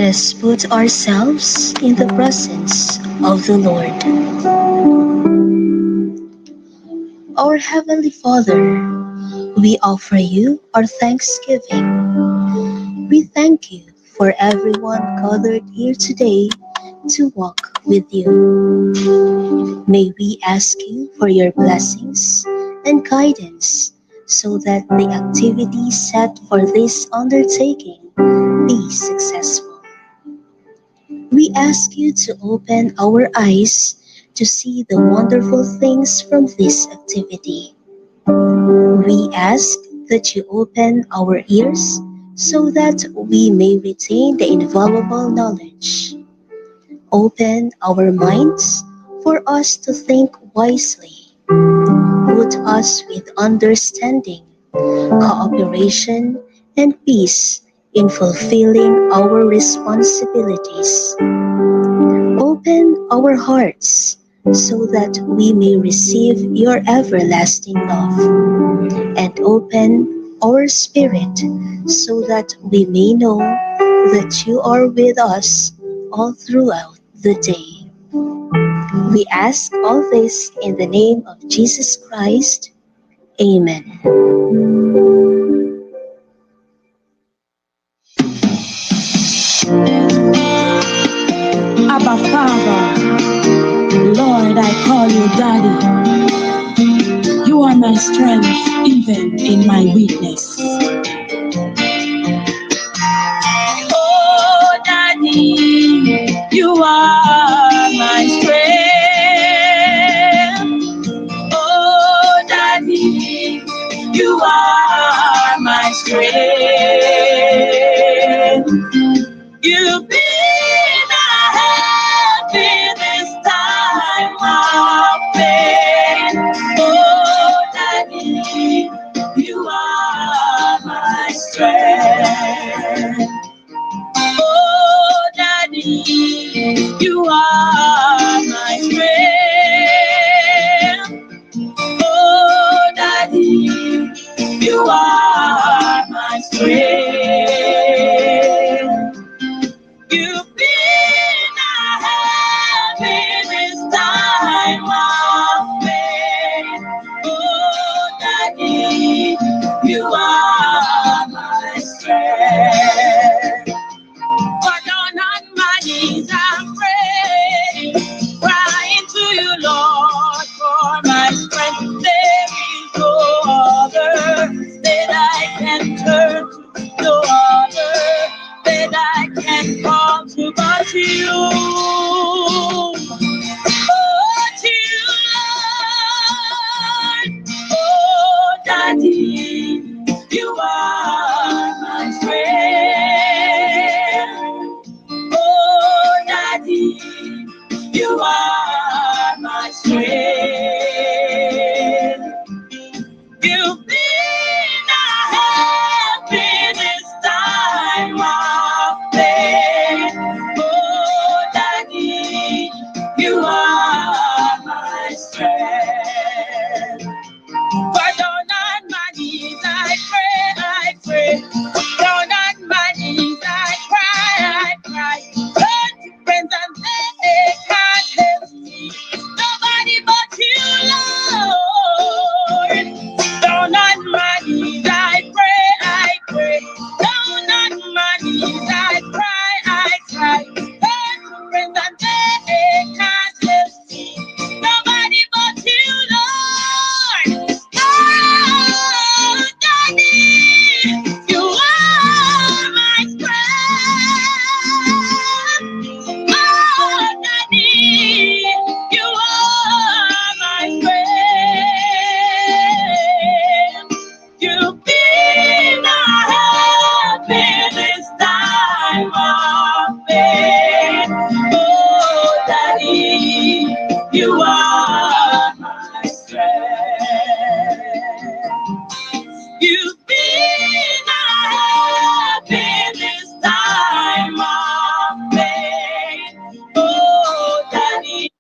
us put ourselves in the presence of the Lord. Our Heavenly Father, we offer you our thanksgiving. We thank you for everyone gathered here today to walk with you. May we ask you for your blessings and guidance so that the activities set for this undertaking be successful. We ask you to open our eyes to see the wonderful things from this activity. We ask that you open our ears so that we may retain the invaluable knowledge. Open our minds for us to think wisely. Put us with understanding, cooperation, and peace in fulfilling our responsibilities. Open our hearts so that we may receive your everlasting love, and open our spirit so that we may know that you are with us all throughout the day. We ask all this in the name of Jesus Christ. Amen. Abba Father, Lord, I call you Daddy. You are my strength even in my weakness. Oh, Daddy, you are my strength. Oh, Daddy, you are my strength. You've been a help in this time of pain. Oh, Daddy, you are my strength. Oh, Daddy, you are my strength. Oh, Daddy, you are my strength. You've been a help in this time of pain. Oh, Daddy, you are my strength. But down on my knees I'm praying, crying to you, Lord, for my strength. There is no other that I can turn to, no other that I can call to but you. Oh, to you, Lord. Oh, Daddy, you are my strength. Oh, Daddy, you are my strength. You've been a help in this time of pain. Oh, Daddy, you are my strength. But down on my knees I pray. Down on my knees I cry. Turn to friends and they can't help me. Nobody but you, Lord. Down on my knees I pray. Down on my knees I cry. Turn to friends and they can't help me. Nobody but you, Lord. Oh, Daddy, you are my strength. Oh, Daddy, you are my strength. You've been a help in this time of pain. Oh, Daddy, you are my strength. You've been a help in this time of pain. Oh, Daddy.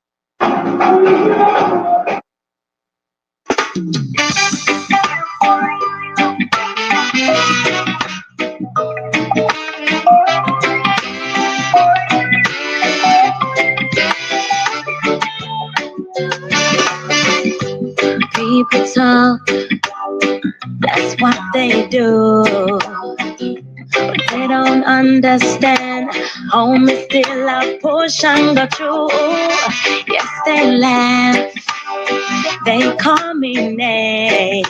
That's what they do. But they don't understand. Home is still a push and go through. Yes, they laugh. They call me names,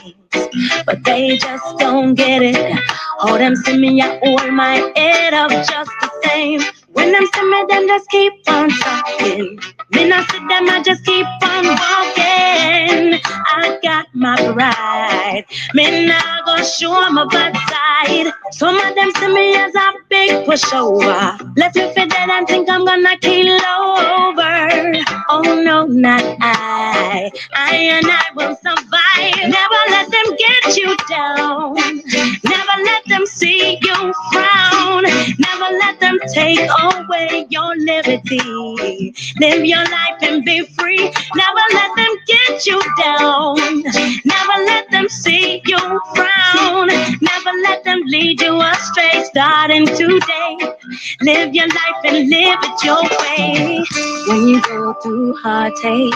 but they just don't get it. Oh, them see me, I hold my head up just the same. When them see me, them just keep on talking. Me not see them, I just keep on walking. I got my pride. Me not gonna show my bad side. Some of them see me as a big pushover. Let me fit dead and think I'm gonna kill over. Oh no, not I. I and I will survive. Never let them get you down. Never let them see you frown. Never let them take away your liberty. Live your life and be free. Never let them get you down. Never let them see you frown. Never let them lead you astray. Starting today, live your life and live it your way. When you go through heartache,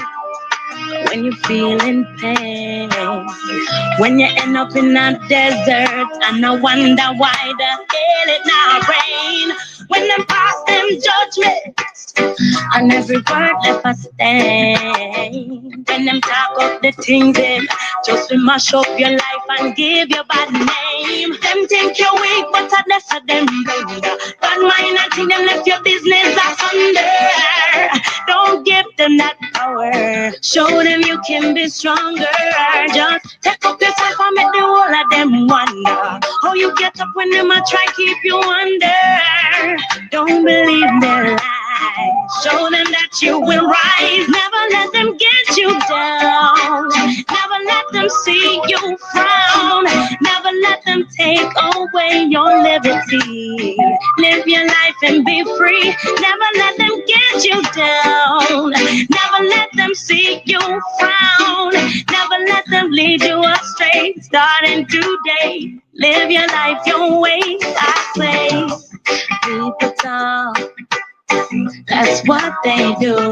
when you feel in pain, when you end up in a desert and I wonder why the hell it not rain. When them pass them judgments and every word left a stain. When them talk up the things them just to mash up your life and give you bad name. Them think you're weak, but I less of them blunder. Bad mind and think them left your business asunder. Don't give them that power. Show them you can be stronger. Just take up yourself and make the whole of them wonder how you get up when them a try keep you under. Don't believe their lies. Show them that you will rise. Never let them get you down. Never let them see you frown. Never let them take away your liberty. Live your life and be free. Never let them get you down. Never let them see you frown. Never let them lead you astray. Starting today, live your life your way. I say, people talk, that's what they do,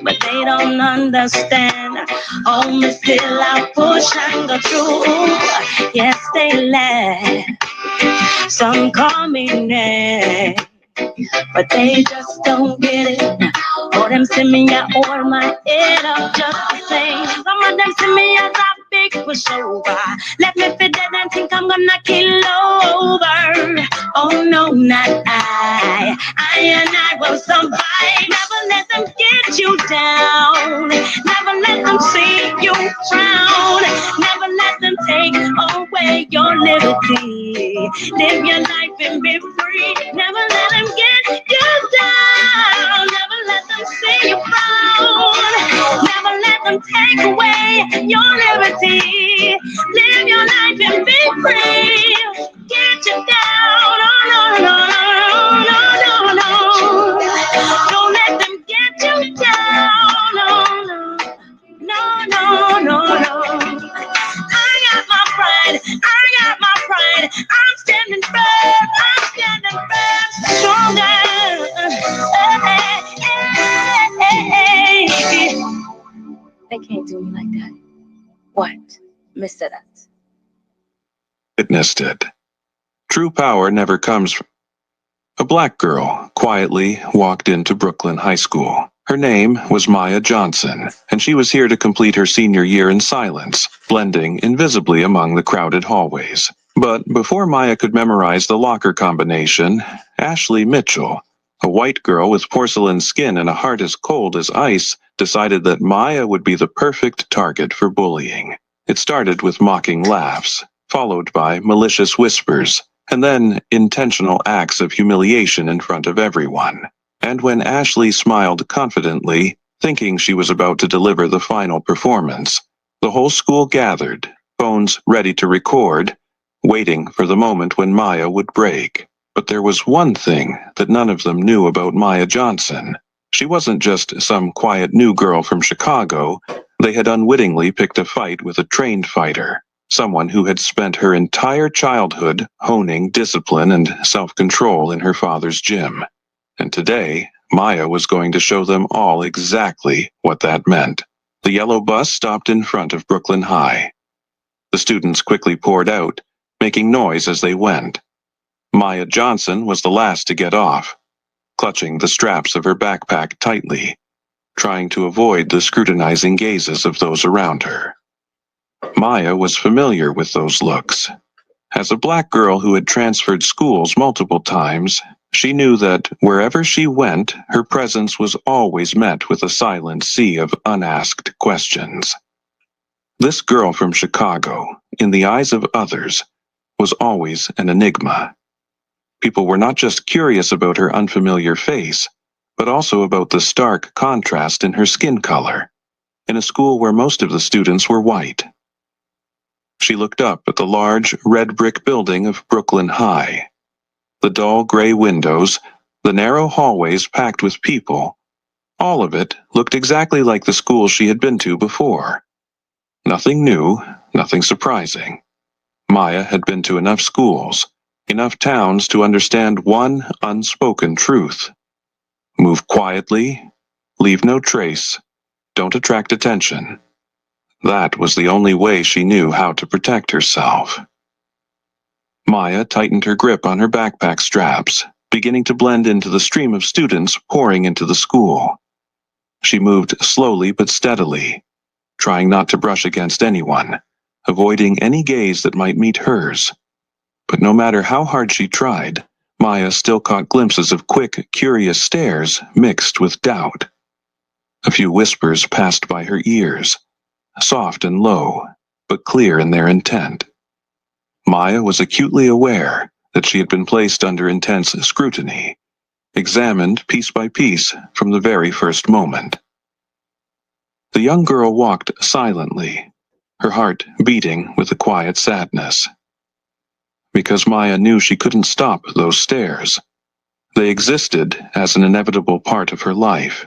but they don't understand. Home is still a push and go through. Yes, they laugh. Some call me names, but they just don't get it. Oh, them see me, I hold my head up just the same. Some of them see me as a big pushover. Let me fit dead and think I'm gonna kill over. Oh no, not I. I and I will survive. Never let them get you down. Never let them see you frown. Never let them take away your liberty. Live your life and be free. Never let them get you down. Never let them see you frown. Never let them take away your liberty. Live your life and be free. Get you down. Oh, no, no, no, no, no, no. Don't let them get you down. No, no, no, no, no. I got my pride. I got my pride. I'm standing firm. I'm standing firm. Stronger. Hey, hey, hey. They can't do me like that. What? Mr. That. Witnessed it. True power never comes from. A black girl quietly walked into Brooklyn High School. Her name was Maya Johnson, and she was here to complete her senior year in silence, blending invisibly among the crowded hallways. But before Maya could memorize the locker combination, Ashley Mitchell, a white girl with porcelain skin and a heart as cold as ice, decided that Maya would be the perfect target for bullying. It started with mocking laughs, followed by malicious whispers, and then intentional acts of humiliation in front of everyone. And when Ashley smiled confidently, thinking she was about to deliver the final performance, the whole school gathered, phones ready to record, waiting for the moment when Maya would break. But there was one thing that none of them knew about Maya Johnson. She wasn't just some quiet new girl from Chicago. They had unwittingly picked a fight with a trained fighter, someone who had spent her entire childhood honing discipline and self-control in her father's gym. And today, Maya was going to show them all exactly what that meant. The yellow bus stopped in front of Brooklyn High. The students quickly poured out, making noise as they went. Maya Johnson was the last to get off, clutching the straps of her backpack tightly, trying to avoid the scrutinizing gazes of those around her. Maya was familiar with those looks. As a black girl who had transferred schools multiple times, she knew that wherever she went, her presence was always met with a silent sea of unasked questions. This girl from Chicago, in the eyes of others, was always an enigma. People were not just curious about her unfamiliar face, but also about the stark contrast in her skin color, in a school where most of the students were white. She looked up at the large red brick building of Brooklyn High. The dull gray windows, the narrow hallways packed with people, all of it looked exactly like the school she had been to before. Nothing new, nothing surprising. Maya had been to enough schools, enough towns to understand one unspoken truth. Move quietly, leave no trace, don't attract attention. That was the only way she knew how to protect herself. Maya tightened her grip on her backpack straps, beginning to blend into the stream of students pouring into the school. She moved slowly but steadily, trying not to brush against anyone, avoiding any gaze that might meet hers. But no matter how hard she tried, Maya still caught glimpses of quick, curious stares mixed with doubt. A few whispers passed by her ears, soft and low, but clear in their intent. Maya was acutely aware that she had been placed under intense scrutiny, examined piece by piece from the very first moment. The young girl walked silently, her heart beating with a quiet sadness. Because Maya knew she couldn't stop those stares. They existed as an inevitable part of her life.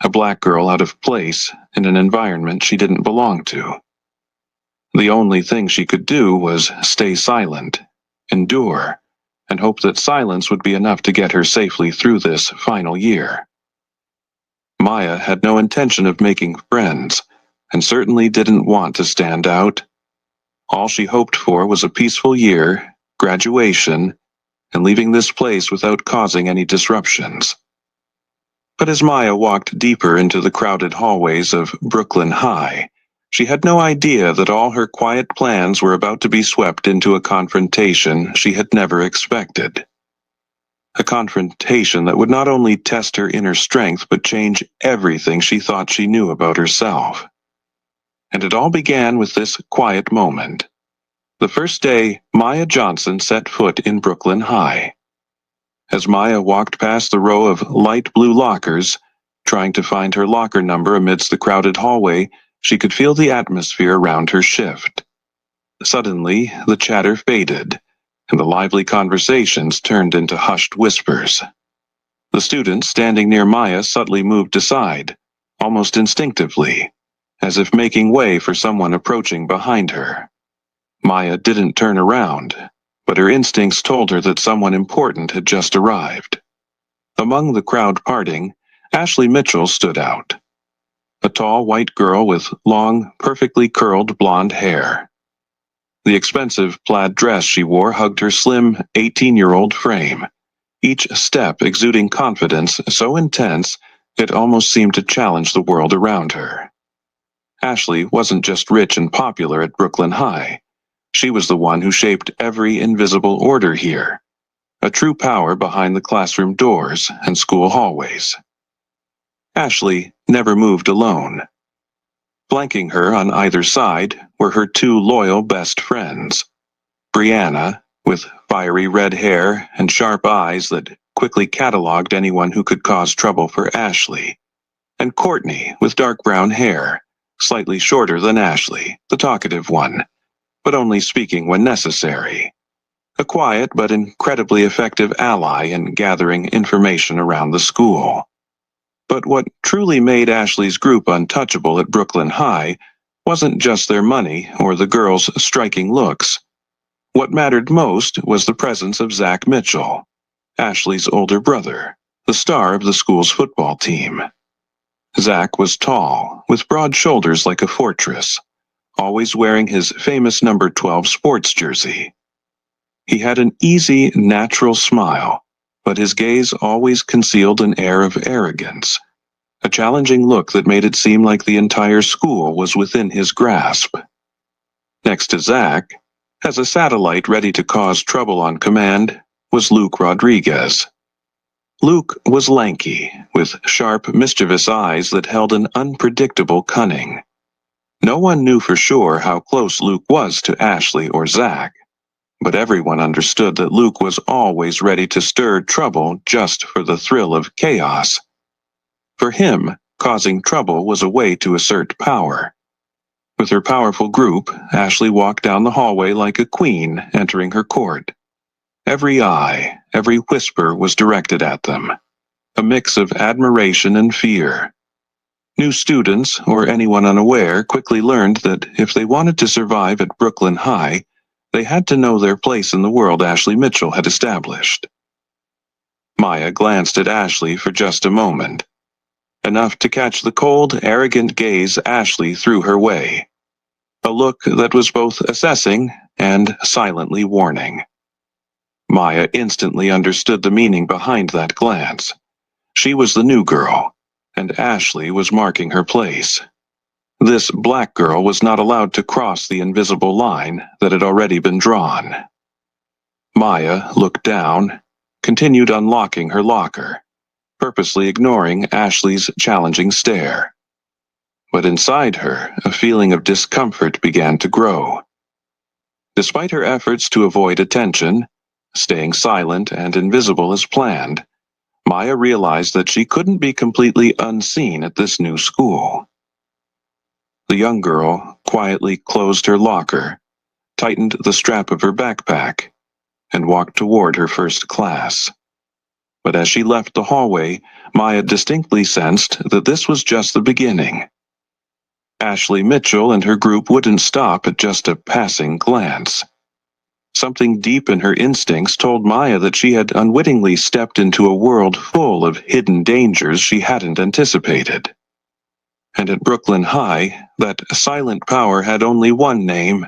A black girl out of place in an environment she didn't belong to. The only thing she could do was stay silent, endure, and hope that silence would be enough to get her safely through this final year. Maya had no intention of making friends, and certainly didn't want to stand out. All she hoped for was a peaceful year, graduation, and leaving this place without causing any disruptions. But as Maya walked deeper into the crowded hallways of Brooklyn High, she had no idea that all her quiet plans were about to be swept into a confrontation she had never expected. A confrontation that would not only test her inner strength but change everything she thought she knew about herself. And it all began with this quiet moment. The first day Maya Johnson set foot in Brooklyn High. As Maya walked past the row of light blue lockers, trying to find her locker number amidst the crowded hallway, she could feel the atmosphere around her shift. Suddenly, the chatter faded, and the lively conversations turned into hushed whispers. The students standing near Maya subtly moved aside, almost instinctively, as if making way for someone approaching behind her. Maya didn't turn around, but her instincts told her that someone important had just arrived. Among the crowd parting, Ashley Mitchell stood out. A tall white girl with long, perfectly curled blonde hair. The expensive plaid dress she wore hugged her slim, 18-year-old frame, each step exuding confidence so intense it almost seemed to challenge the world around her. Ashley wasn't just rich and popular at Brooklyn High. She was the one who shaped every invisible order here, a true power behind the classroom doors and school hallways. Ashley never moved alone. Flanking her on either side were her two loyal best friends, Brianna, with fiery red hair and sharp eyes that quickly cataloged anyone who could cause trouble for Ashley, and Courtney, with dark brown hair, slightly shorter than Ashley, the talkative one, but only speaking when necessary. A quiet but incredibly effective ally in gathering information around the school. But what truly made Ashley's group untouchable at Brooklyn High wasn't just their money or the girls' striking looks. What mattered most was the presence of Zach Mitchell, Ashley's older brother, the star of the school's football team. Zach was tall, with broad shoulders like a fortress, always wearing his famous number 12 sports jersey. He had an easy, natural smile, but his gaze always concealed an air of arrogance, a challenging look that made it seem like the entire school was within his grasp. Next to Zach, as a satellite ready to cause trouble on command, was Luke Rodriguez. Luke was lanky, with sharp, mischievous eyes that held an unpredictable cunning. No one knew for sure how close Luke was to Ashley or Zach, but everyone understood that Luke was always ready to stir trouble just for the thrill of chaos. For him, causing trouble was a way to assert power. With her powerful group, Ashley walked down the hallway like a queen entering her court. Every eye, every whisper was directed at them, a mix of admiration and fear. New students, or anyone unaware, quickly learned that if they wanted to survive at Brooklyn High, they had to know their place in the world Ashley Mitchell had established. Maya glanced at Ashley for just a moment, enough to catch the cold, arrogant gaze Ashley threw her way, a look that was both assessing and silently warning. Maya instantly understood the meaning behind that glance. She was the new girl, and Ashley was marking her place. This black girl was not allowed to cross the invisible line that had already been drawn. Maya looked down, continued unlocking her locker, purposely ignoring Ashley's challenging stare. But inside her, a feeling of discomfort began to grow. Despite her efforts to avoid attention, staying silent and invisible as planned, Maya realized that she couldn't be completely unseen at this new school. The young girl quietly closed her locker, tightened the strap of her backpack, and walked toward her first class. But as she left the hallway, Maya distinctly sensed that this was just the beginning. Ashley Mitchell and her group wouldn't stop at just a passing glance. Something deep in her instincts told Maya that she had unwittingly stepped into a world full of hidden dangers she hadn't anticipated. And at Brooklyn High, that silent power had only one name: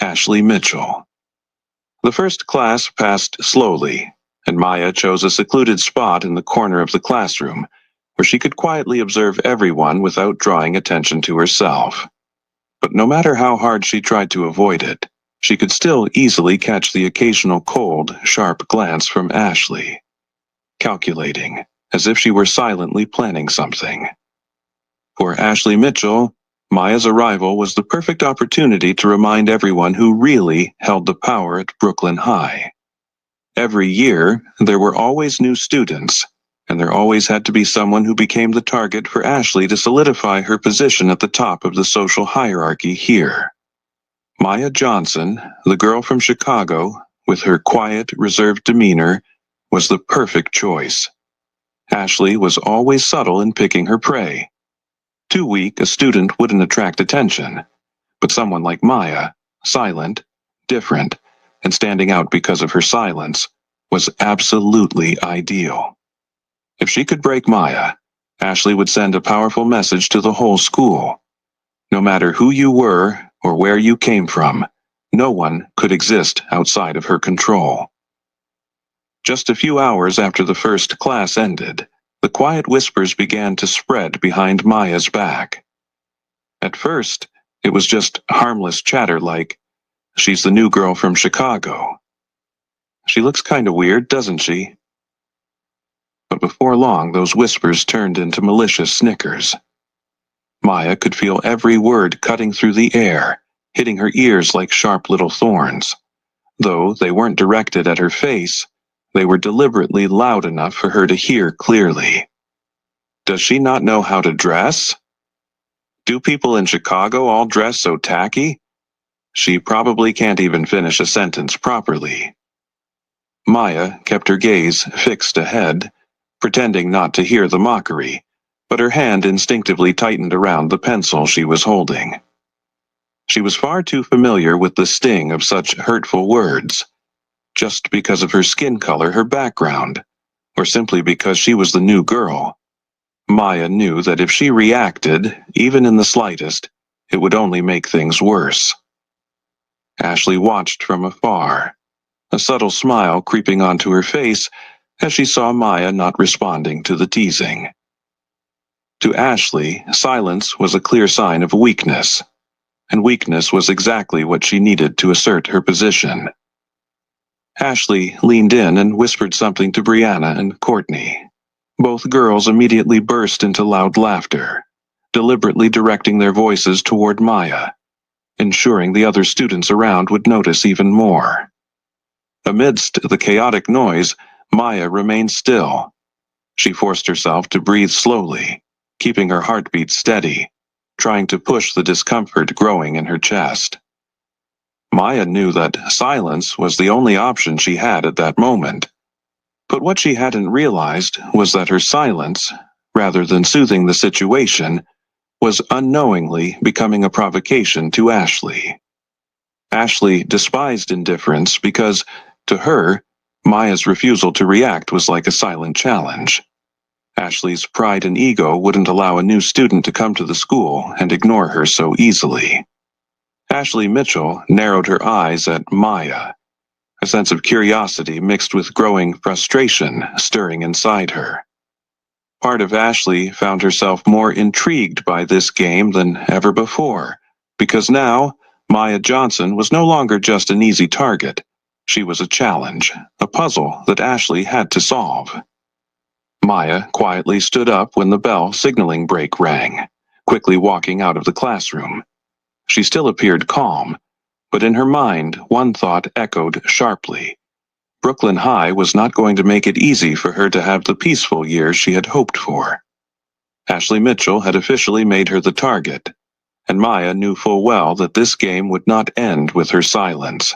Ashley Mitchell. The first class passed slowly, and Maya chose a secluded spot in the corner of the classroom, where she could quietly observe everyone without drawing attention to herself. But no matter how hard she tried to avoid it, she could still easily catch the occasional cold, sharp glance from Ashley, calculating, as if she were silently planning something. For Ashley Mitchell, Maya's arrival was the perfect opportunity to remind everyone who really held the power at Brooklyn High. Every year, there were always new students, and there always had to be someone who became the target for Ashley to solidify her position at the top of the social hierarchy here. Maya Johnson, the girl from Chicago, with her quiet, reserved demeanor, was the perfect choice. Ashley was always subtle in picking her prey. Too weak, a student wouldn't attract attention, but someone like Maya, silent, different, and standing out because of her silence, was absolutely ideal. If she could break Maya, Ashley would send a powerful message to the whole school. No matter who you were or where you came from, no one could exist outside of her control. Just a few hours after the first class ended, the quiet whispers began to spread behind Maya's back. At first, it was just harmless chatter like, "She's the new girl from Chicago. She looks kind of weird, doesn't she?" But before long, those whispers turned into malicious snickers. Maya could feel every word cutting through the air, hitting her ears like sharp little thorns. Though they weren't directed at her face, they were deliberately loud enough for her to hear clearly. Does she not know how to dress? Do people in Chicago all dress so tacky? She probably can't even finish a sentence properly. Maya kept her gaze fixed ahead, pretending not to hear the mockery, but her hand instinctively tightened around the pencil she was holding. She was far too familiar with the sting of such hurtful words. Just because of her skin color, her background, or simply because she was the new girl, Maya knew that if she reacted, even in the slightest, It would only make things worse. Ashley watched from afar, a subtle smile creeping onto her face as she saw Maya not responding to the teasing. To Ashley, silence was a clear sign of weakness, and weakness was exactly what she needed to assert her position. Ashley leaned in and whispered something to Brianna and Courtney. Both girls immediately burst into loud laughter, deliberately directing their voices toward Maya, ensuring the other students around would notice even more. Amidst the chaotic noise, Maya remained still. She forced herself to breathe slowly, keeping her heartbeat steady, trying to push the discomfort growing in her chest. Maya knew that silence was the only option she had at that moment. But what she hadn't realized was that her silence, rather than soothing the situation, was unknowingly becoming a provocation to Ashley. Ashley despised indifference because, to her, Maya's refusal to react was like a silent challenge. Ashley's pride and ego wouldn't allow a new student to come to the school and ignore her so easily. Ashley Mitchell narrowed her eyes at Maya, a sense of curiosity mixed with growing frustration stirring inside her. Part of Ashley found herself more intrigued by this game than ever before, because now Maya Johnson was no longer just an easy target. She was a challenge, a puzzle that Ashley had to solve. Maya quietly stood up when the bell signaling break rang, quickly walking out of the classroom. She still appeared calm, but in her mind one thought echoed sharply. Brooklyn High was not going to make it easy for her to have the peaceful years she had hoped for. Ashley Mitchell had officially made her the target, and Maya knew full well that this game would not end with her silence.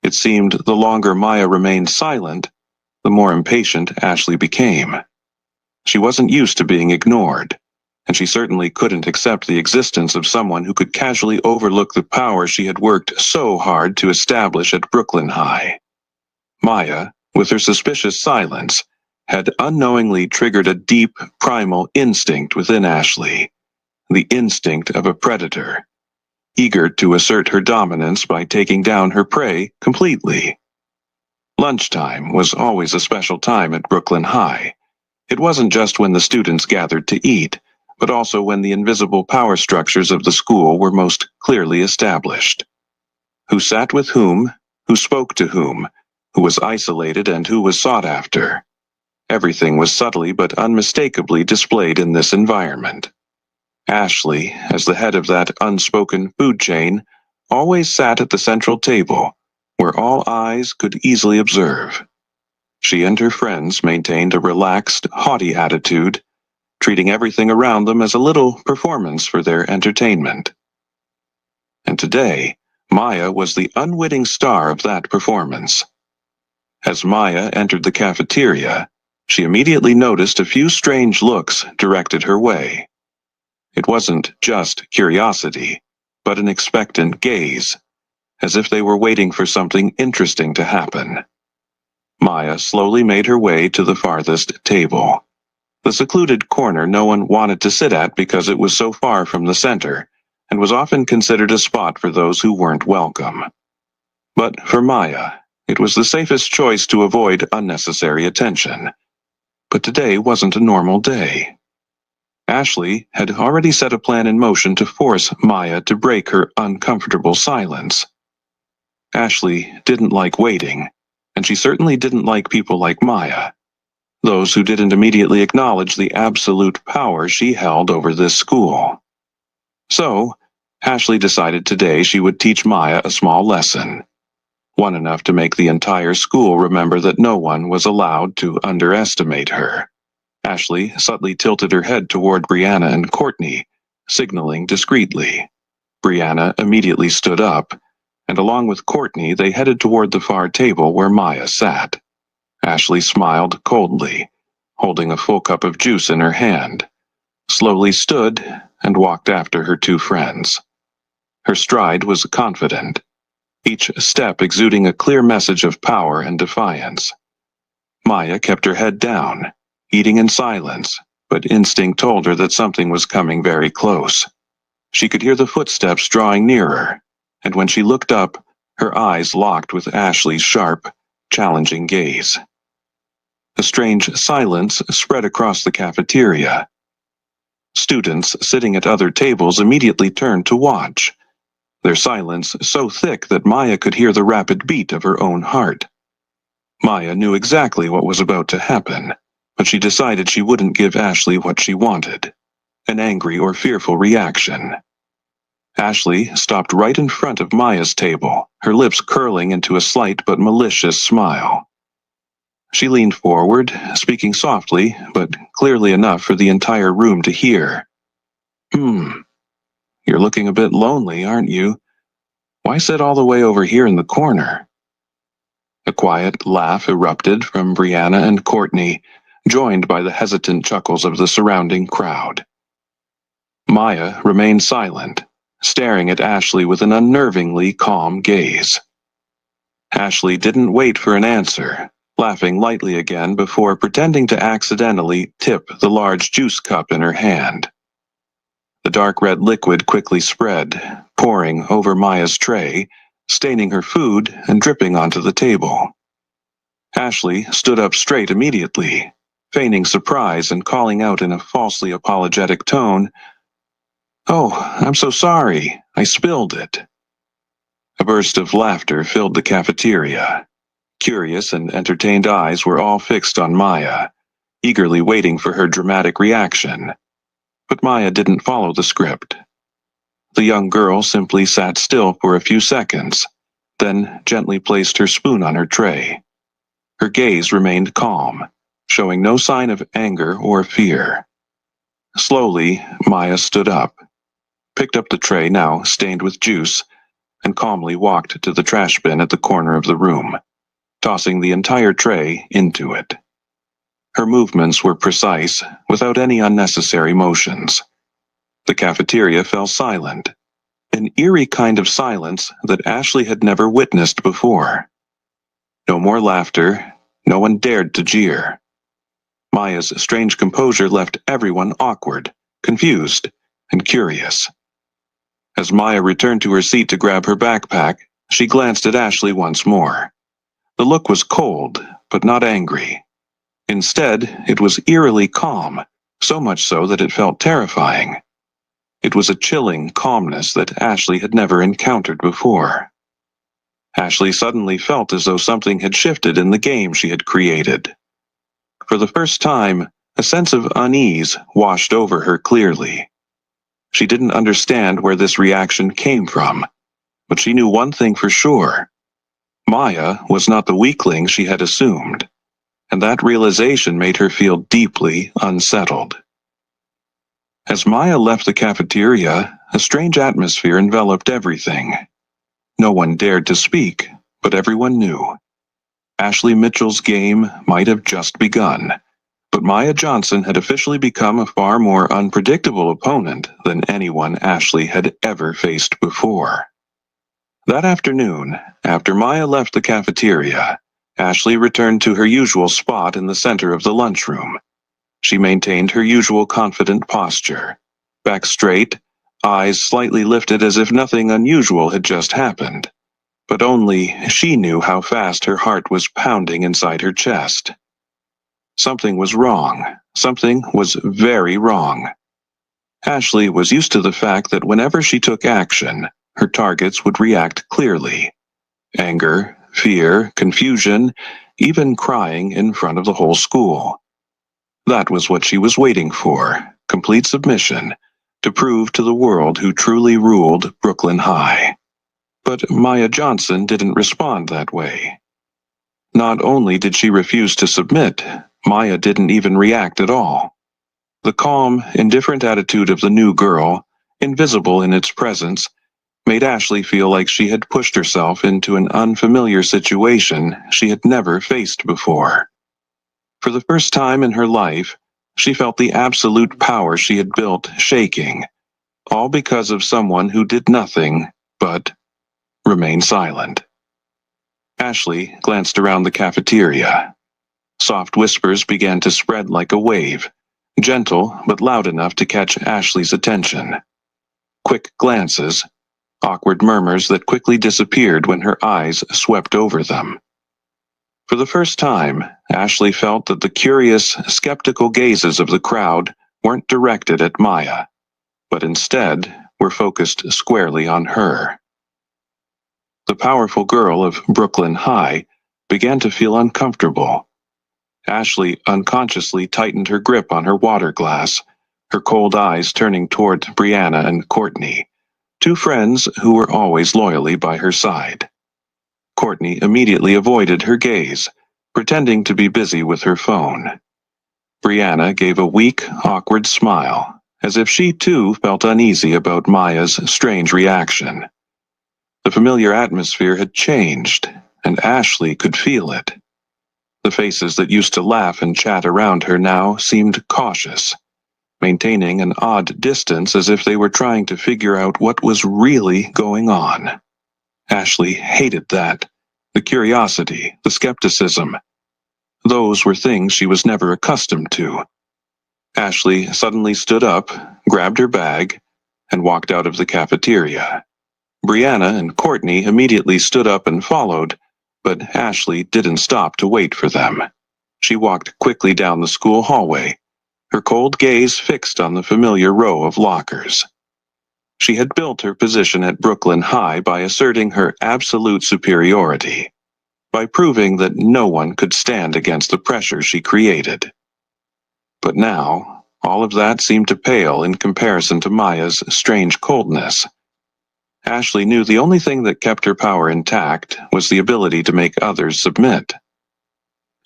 It seemed the longer Maya remained silent, the more impatient Ashley became. She wasn't used to being ignored, and she certainly couldn't accept the existence of someone who could casually overlook the power she had worked so hard to establish at Brooklyn High. Maya, with her suspicious silence, had unknowingly triggered a deep, primal instinct within Ashley, the instinct of a predator, eager to assert her dominance by taking down her prey completely. Lunchtime was always a special time at Brooklyn High. It wasn't just when the students gathered to eat, but also when the invisible power structures of the school were most clearly established. Who sat with whom, who spoke to whom, who was isolated and who was sought after. Everything was subtly but unmistakably displayed in this environment. Ashley, as the head of that unspoken food chain, always sat at the central table, where all eyes could easily observe. She and her friends maintained a relaxed, haughty attitude, treating everything around them as a little performance for their entertainment. And today, Maya was the unwitting star of that performance. As Maya entered the cafeteria, she immediately noticed a few strange looks directed her way. It wasn't just curiosity, but an expectant gaze, as if they were waiting for something interesting to happen. Maya slowly made her way to the farthest table, the secluded corner no one wanted to sit at because it was so far from the center, and was often considered a spot for those who weren't welcome. But for Maya, it was the safest choice to avoid unnecessary attention. But today wasn't a normal day. Ashley had already set a plan in motion to force Maya to break her uncomfortable silence. Ashley didn't like waiting, and she certainly didn't like people like Maya, those who didn't immediately acknowledge the absolute power she held over this school. So, Ashley decided today she would teach Maya a small lesson, one enough to make the entire school remember that no one was allowed to underestimate her. Ashley subtly tilted her head toward Brianna and Courtney, signaling discreetly. Brianna immediately stood up, and along with Courtney they headed toward the far table where Maya sat. Ashley smiled coldly, holding a full cup of juice in her hand, slowly stood and walked after her two friends. Her stride was confident, each step exuding a clear message of power and defiance. Maya kept her head down, eating in silence, but instinct told her that something was coming very close. She could hear the footsteps drawing nearer, and when she looked up, her eyes locked with Ashley's sharp, challenging gaze. A strange silence spread across the cafeteria. Students sitting at other tables immediately turned to watch, their silence so thick that Maya could hear the rapid beat of her own heart. Maya knew exactly what was about to happen, but she decided she wouldn't give Ashley what she wanted, an angry or fearful reaction. Ashley stopped right in front of Maya's table, her lips curling into a slight but malicious smile. She leaned forward, speaking softly, but clearly enough for the entire room to hear. You're looking a bit lonely, aren't you? Why sit all the way over here in the corner?" A quiet laugh erupted from Brianna and Courtney, joined by the hesitant chuckles of the surrounding crowd. Maya remained silent, staring at Ashley with an unnervingly calm gaze. Ashley didn't wait for an answer, laughing lightly again before pretending to accidentally tip the large juice cup in her hand. The dark red liquid quickly spread, pouring over Maya's tray, staining her food and dripping onto the table. Ashley stood up straight immediately, feigning surprise and calling out in a falsely apologetic tone, "Oh, I'm so sorry. I spilled it." A burst of laughter filled the cafeteria. Curious and entertained eyes were all fixed on Maya, eagerly waiting for her dramatic reaction. But Maya didn't follow the script. The young girl simply sat still for a few seconds, then gently placed her spoon on her tray. Her gaze remained calm, showing no sign of anger or fear. Slowly, Maya stood up, picked up the tray now stained with juice, and calmly walked to the trash bin at the corner of the room, tossing the entire tray into it. Her movements were precise, without any unnecessary motions. The cafeteria fell silent, an eerie kind of silence that Ashley had never witnessed before. No more laughter, no one dared to jeer. Maya's strange composure left everyone awkward, confused, and curious. As Maya returned to her seat to grab her backpack, she glanced at Ashley once more. The look was cold, but not angry. Instead, it was eerily calm, so much so that it felt terrifying. It was a chilling calmness that Ashley had never encountered before. Ashley suddenly felt as though something had shifted in the game she had created. For the first time, a sense of unease washed over her clearly. She didn't understand where this reaction came from, but she knew one thing for sure. Maya was not the weakling she had assumed, and that realization made her feel deeply unsettled. As Maya left the cafeteria, a strange atmosphere enveloped everything. No one dared to speak, but everyone knew. Ashley Mitchell's game might have just begun, but Maya Johnson had officially become a far more unpredictable opponent than anyone Ashley had ever faced before. That afternoon, after Maya left the cafeteria, Ashley returned to her usual spot in the center of the lunchroom. She maintained her usual confident posture, back straight, eyes slightly lifted as if nothing unusual had just happened. But only she knew how fast her heart was pounding inside her chest. Something was wrong. Something was very wrong. Ashley was used to the fact that whenever she took action, her targets would react clearly. Anger, fear, confusion, even crying in front of the whole school. That was what she was waiting for, complete submission, to prove to the world who truly ruled Brooklyn High. But Maya Johnson didn't respond that way. Not only did she refuse to submit, Maya didn't even react at all. The calm, indifferent attitude of the new girl, invisible in its presence, made Ashley feel like she had pushed herself into an unfamiliar situation she had never faced before. For the first time in her life, she felt the absolute power she had built shaking, all because of someone who did nothing but remain silent. Ashley glanced around the cafeteria. Soft whispers began to spread like a wave, gentle but loud enough to catch Ashley's attention. quick glances, awkward murmurs that quickly disappeared when her eyes swept over them. For the first time, Ashley felt that the curious, skeptical gazes of the crowd weren't directed at Maya, but instead were focused squarely on her. The powerful girl of Brooklyn High began to feel uncomfortable. Ashley unconsciously tightened her grip on her water glass, her cold eyes turning toward Brianna and Courtney, two friends who were always loyally by her side. Courtney immediately avoided her gaze, pretending to be busy with her phone. Brianna gave a weak, awkward smile, as if she too felt uneasy about Maya's strange reaction. The familiar atmosphere had changed, and Ashley could feel it. The faces that used to laugh and chat around her now seemed cautious, maintaining an odd distance as if they were trying to figure out what was really going on. Ashley hated that. The curiosity, the skepticism. Those were things she was never accustomed to. Ashley suddenly stood up, grabbed her bag, and walked out of the cafeteria. Brianna and Courtney immediately stood up and followed, but Ashley didn't stop to wait for them. She walked quickly down the school hallway, her cold gaze fixed on the familiar row of lockers. She had built her position at Brooklyn High by asserting her absolute superiority, by proving that no one could stand against the pressure she created. But now, all of that seemed to pale in comparison to Maya's strange coldness. Ashley knew the only thing that kept her power intact was the ability to make others submit.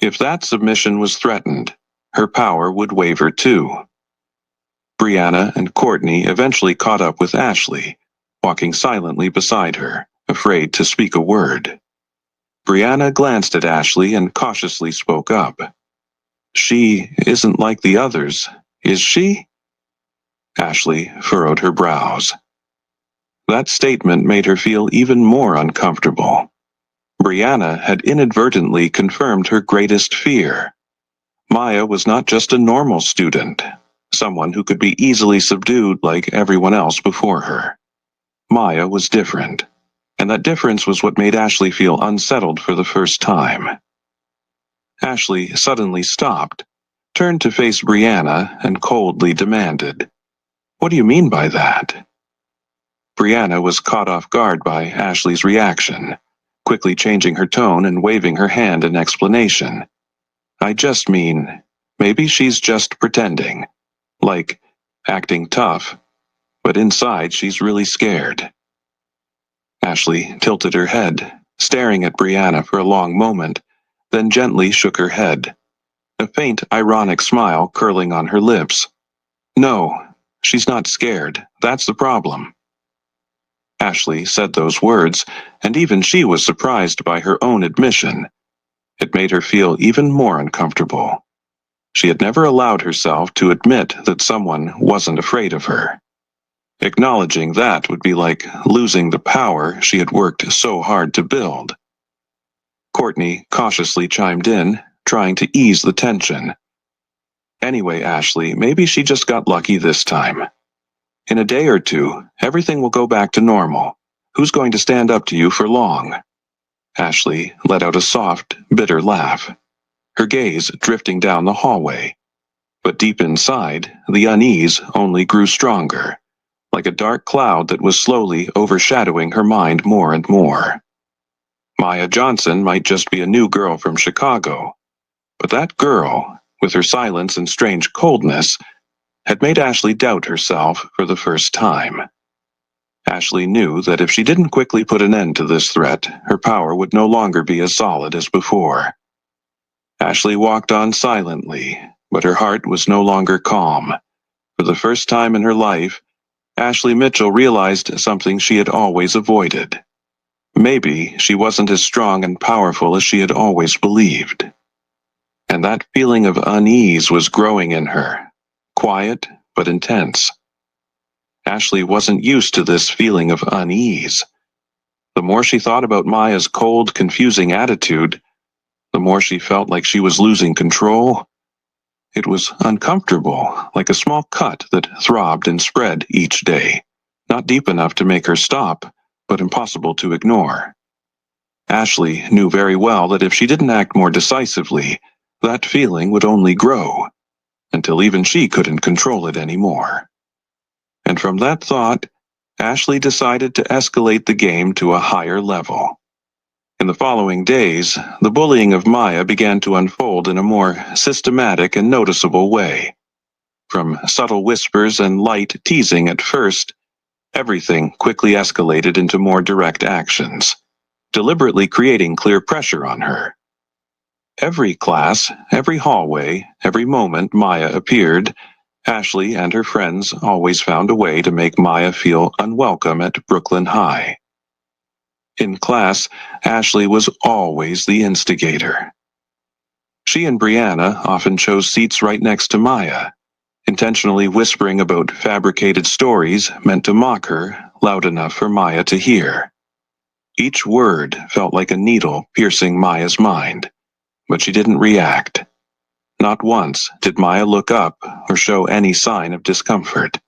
If that submission was threatened, her power would waver too. Brianna and Courtney eventually caught up with Ashley, walking silently beside her, afraid to speak a word. Brianna glanced at Ashley and cautiously spoke up. "She isn't like the others, is she?" Ashley furrowed her brows. That statement made her feel even more uncomfortable. Brianna had inadvertently confirmed her greatest fear. Maya was not just a normal student, someone who could be easily subdued like everyone else before her. Maya was different, and that difference was what made Ashley feel unsettled for the first time. Ashley suddenly stopped, turned to face Brianna, and coldly demanded, "What do you mean by that?" Brianna was caught off guard by Ashley's reaction, quickly changing her tone and waving her hand in explanation. "I just mean, maybe she's just pretending, like acting tough, but inside she's really scared." Ashley tilted her head, staring at Brianna for a long moment, then gently shook her head, a faint, ironic smile curling on her lips. "No, she's not scared. That's the problem." Ashley said those words, and even she was surprised by her own admission. It made her feel even more uncomfortable. She had never allowed herself to admit that someone wasn't afraid of her. Acknowledging that would be like losing the power she had worked so hard to build. Courtney cautiously chimed in, trying to ease the tension. "Anyway, Ashley, maybe she just got lucky this time. In a day or two, everything will go back to normal. Who's going to stand up to you for long?" Ashley let out a soft, bitter laugh, her gaze drifting down the hallway. But deep inside, the unease only grew stronger, like a dark cloud that was slowly overshadowing her mind more and more. Maya Johnson might just be a new girl from Chicago, but that girl, with her silence and strange coldness, had made Ashley doubt herself for the first time. Ashley knew that if she didn't quickly put an end to this threat, her power would no longer be as solid as before. Ashley walked on silently, but her heart was no longer calm. For the first time in her life, Ashley Mitchell realized something she had always avoided. Maybe she wasn't as strong and powerful as she had always believed. And that feeling of unease was growing in her, quiet but intense. Ashley wasn't used to this feeling of unease. The more she thought about Maya's cold, confusing attitude, the more she felt like she was losing control. It was uncomfortable, like a small cut that throbbed and spread each day, not deep enough to make her stop, but impossible to ignore. Ashley knew very well that if she didn't act more decisively, that feeling would only grow, until even she couldn't control it anymore. And from that thought, Ashley decided to escalate the game to a higher level. In the following days, the bullying of Maya began to unfold in a more systematic and noticeable way. From subtle whispers and light teasing at first, everything quickly escalated into more direct actions, deliberately creating clear pressure on her. Every class, every hallway, every moment Maya appeared, Ashley and her friends always found a way to make Maya feel unwelcome at Brooklyn High. In class, Ashley was always the instigator. She and Brianna often chose seats right next to Maya, intentionally whispering about fabricated stories meant to mock her loud enough for Maya to hear. Each word felt like a needle piercing Maya's mind, but she didn't react. Not once did Maya look up or show any sign of discomfort.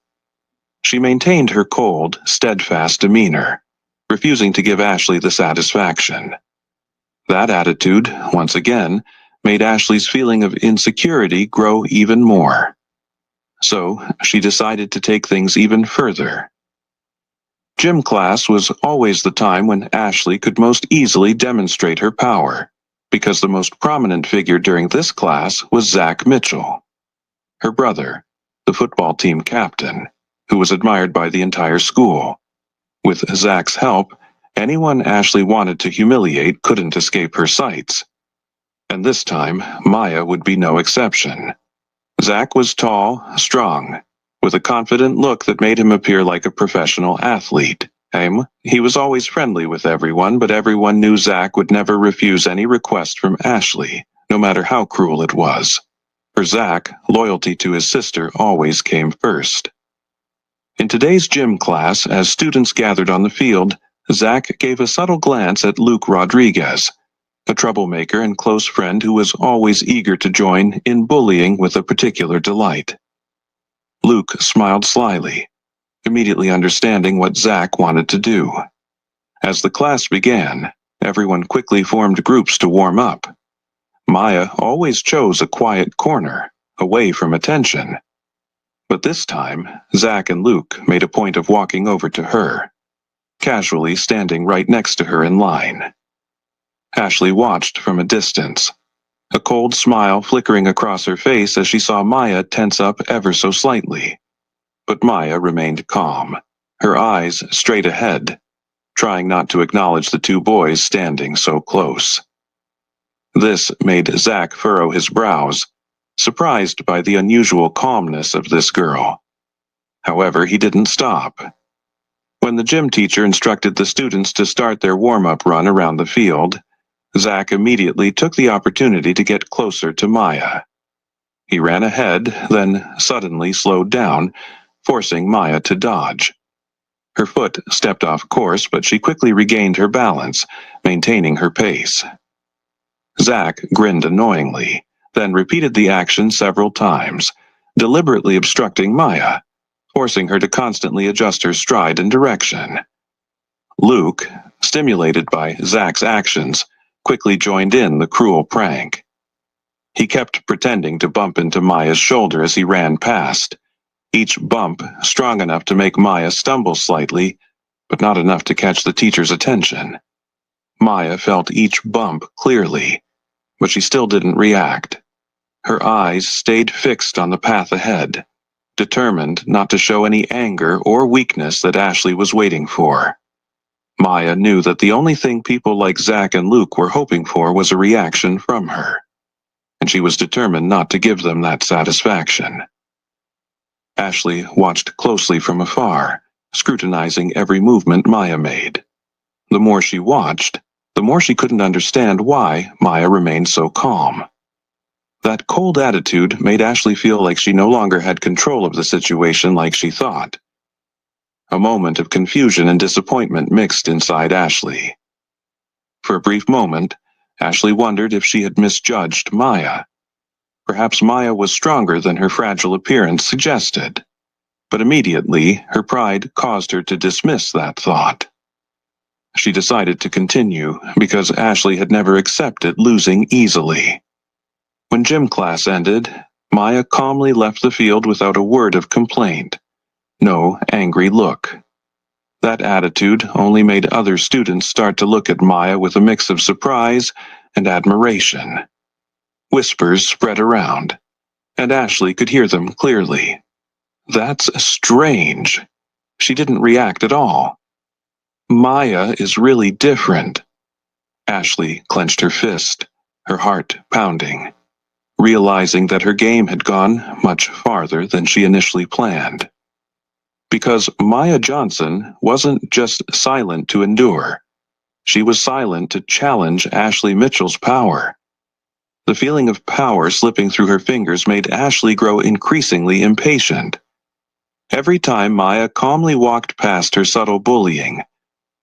She maintained her cold, steadfast demeanor, refusing to give Ashley the satisfaction. That attitude, once again, made Ashley's feeling of insecurity grow even more. So she decided to take things even further. Gym class was always the time when Ashley could most easily demonstrate her power, because the most prominent figure during this class was Zach Mitchell, her brother, the football team captain, who was admired by the entire school. With Zach's help, anyone Ashley wanted to humiliate couldn't escape her sights. And this time, Maya would be no exception. Zach was tall, strong, with a confident look that made him appear like a professional athlete. He was always friendly with everyone, but everyone knew Zach would never refuse any request from Ashley, no matter how cruel it was. For Zach, loyalty to his sister always came first. In today's gym class, as students gathered on the field, Zach gave a subtle glance at Luke Rodriguez, a troublemaker and close friend who was always eager to join in bullying with a particular delight. Luke smiled slyly, immediately understanding what Zach wanted to do. As the class began, everyone quickly formed groups to warm up. Maya always chose a quiet corner, away from attention. But this time, Zach and Luke made a point of walking over to her, casually standing right next to her in line. Ashley watched from a distance, a cold smile flickering across her face as she saw Maya tense up ever so slightly. But Maya remained calm, her eyes straight ahead, trying not to acknowledge the two boys standing so close. This made Zach furrow his brows, surprised by the unusual calmness of this girl. However, he didn't stop. When the gym teacher instructed the students to start their warm-up run around the field, Zach immediately took the opportunity to get closer to Maya. He ran ahead, then suddenly slowed down, forcing Maya to dodge. Her foot stepped off course, but she quickly regained her balance, maintaining her pace. Zach grinned annoyingly, then repeated the action several times, deliberately obstructing Maya, forcing her to constantly adjust her stride and direction. Luke, stimulated by Zach's actions, quickly joined in the cruel prank. He kept pretending to bump into Maya's shoulder as he ran past, each bump strong enough to make Maya stumble slightly, but not enough to catch the teacher's attention. Maya felt each bump clearly, but she still didn't react. Her eyes stayed fixed on the path ahead, determined not to show any anger or weakness that Ashley was waiting for. Maya knew that the only thing people like Zach and Luke were hoping for was a reaction from her, and she was determined not to give them that satisfaction. Ashley watched closely from afar, scrutinizing every movement Maya made. The more she watched, the more she couldn't understand why Maya remained so calm. That cold attitude made Ashley feel like she no longer had control of the situation like she thought. A moment of confusion and disappointment mixed inside Ashley. For a brief moment, Ashley wondered if she had misjudged Maya. Perhaps Maya was stronger than her fragile appearance suggested. but immediately her pride caused her to dismiss that thought. She decided to continue because Ashley had never accepted losing easily. When gym class ended, Maya calmly left the field without a word of complaint. No angry look. That attitude only made other students start to look at Maya with a mix of surprise and admiration. Whispers spread around, and Ashley could hear them clearly. That's strange. She didn't react at all. Maya is really different. Ashley clenched her fist, her heart pounding, realizing that her game had gone much farther than she initially planned. Because Maya Johnson wasn't just silent to endure. She was silent to challenge Ashley Mitchell's power. The feeling of power slipping through her fingers made Ashley grow increasingly impatient. Every time Maya calmly walked past her subtle bullying,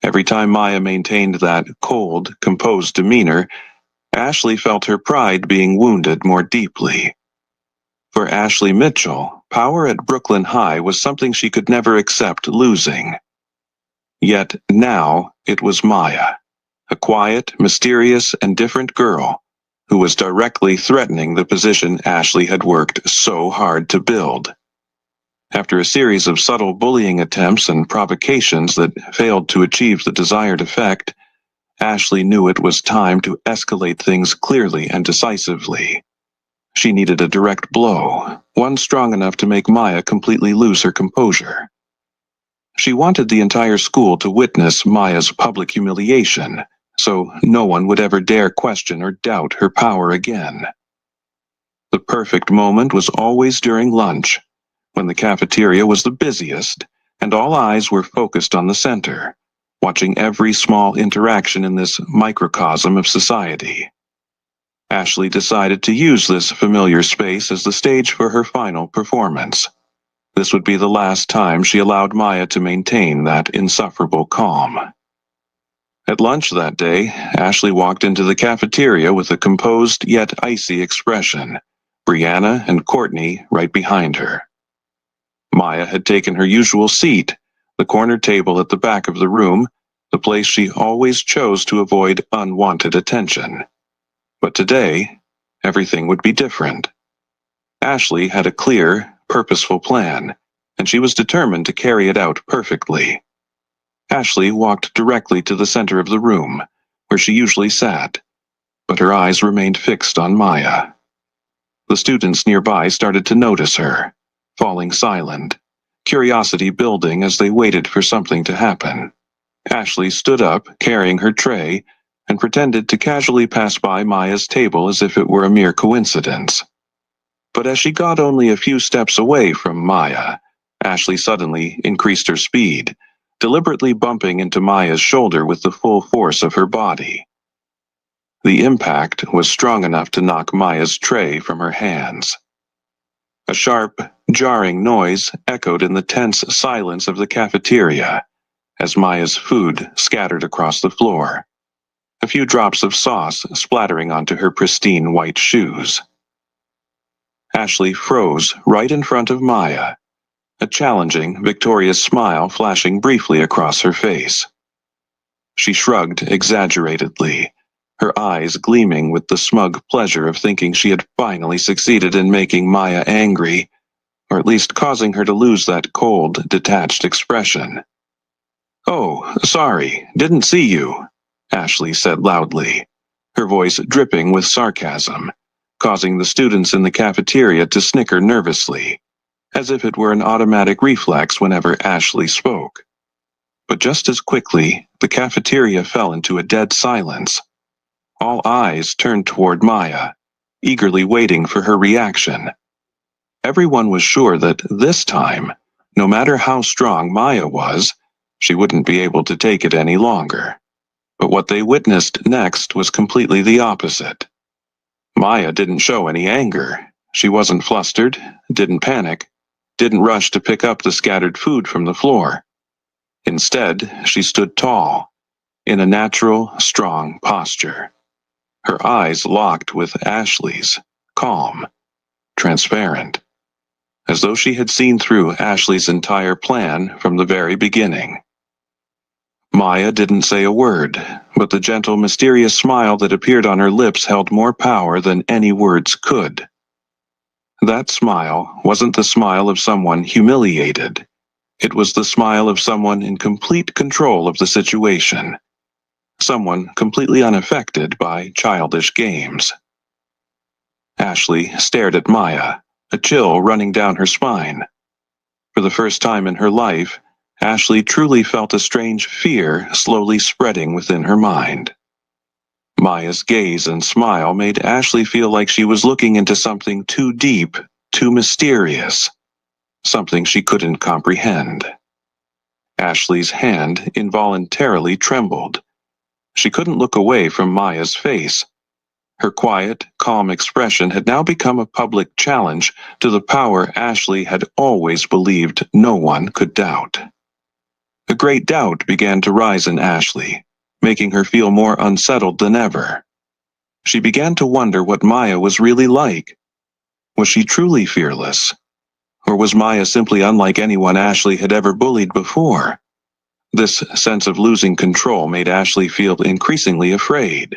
every time Maya maintained that cold, composed demeanor, Ashley felt her pride being wounded more deeply. For Ashley Mitchell, power at Brooklyn High was something she could never accept losing. Yet now it was Maya, a quiet, mysterious, and different girl who was directly threatening the position Ashley had worked so hard to build. After a series of subtle bullying attempts and provocations that failed to achieve the desired effect, Ashley knew it was time to escalate things clearly and decisively. She needed a direct blow, one strong enough to make Maya completely lose her composure. She wanted the entire school to witness Maya's public humiliation, so no one would ever dare question or doubt her power again. The perfect moment was always during lunch, when the cafeteria was the busiest, and all eyes were focused on the center, watching every small interaction in this microcosm of society. Ashley decided to use this familiar space as the stage for her final performance. This would be the last time she allowed Maya to maintain that insufferable calm. At lunch that day, Ashley walked into the cafeteria with a composed yet icy expression, Brianna and Courtney right behind her. Maya had taken her usual seat, the corner table at the back of the room, the place she always chose to avoid unwanted attention. But today, everything would be different. Ashley had a clear, purposeful plan, and she was determined to carry it out perfectly. Ashley walked directly to the center of the room, where she usually sat, but her eyes remained fixed on Maya. The students nearby started to notice her, falling silent, curiosity building as they waited for something to happen. Ashley stood up, carrying her tray, and pretended to casually pass by Maya's table as if it were a mere coincidence. But as she got only a few steps away from Maya, Ashley suddenly increased her speed, deliberately bumping into Maya's shoulder with the full force of her body. The impact was strong enough to knock Maya's tray from her hands. A sharp, jarring noise echoed in the tense silence of the cafeteria as Maya's food scattered across the floor, a few drops of sauce splattering onto her pristine white shoes. Ashley froze right in front of Maya, a challenging, victorious smile flashing briefly across her face. She shrugged exaggeratedly, her eyes gleaming with the smug pleasure of thinking she had finally succeeded in making Maya angry, or at least causing her to lose that cold, detached expression. "Oh, sorry, didn't see you," Ashley said loudly, her voice dripping with sarcasm, causing the students in the cafeteria to snicker nervously, as if it were an automatic reflex whenever Ashley spoke. But just as quickly, the cafeteria fell into a dead silence. All eyes turned toward Maya, eagerly waiting for her reaction. Everyone was sure that this time, no matter how strong Maya was, she wouldn't be able to take it any longer. But what they witnessed next was completely the opposite. Maya didn't show any anger. She wasn't flustered, didn't panic, didn't rush to pick up the scattered food from the floor. Instead, she stood tall, in a natural, strong posture. Her eyes locked with Ashley's, calm, transparent. as though she had seen through Ashley's entire plan from the very beginning. Maya didn't say a word, but the gentle, mysterious smile that appeared on her lips held more power than any words could. That smile wasn't the smile of someone humiliated. It was the smile of someone in complete control of the situation. Someone completely unaffected by childish games. Ashley stared at Maya, a chill running down her spine. For the first time in her life, Ashley truly felt a strange fear slowly spreading within her mind. Maya's gaze and smile made Ashley feel like she was looking into something too deep, too mysterious, something she couldn't comprehend. Ashley's hand involuntarily trembled. She couldn't look away from Maya's face. Her quiet, calm expression had now become a public challenge to the power Ashley had always believed no one could doubt. A great doubt began to rise in Ashley, making her feel more unsettled than ever. She began to wonder what Maya was really like. Was she truly fearless? Or was Maya simply unlike anyone Ashley had ever bullied before? This sense of losing control made Ashley feel increasingly afraid.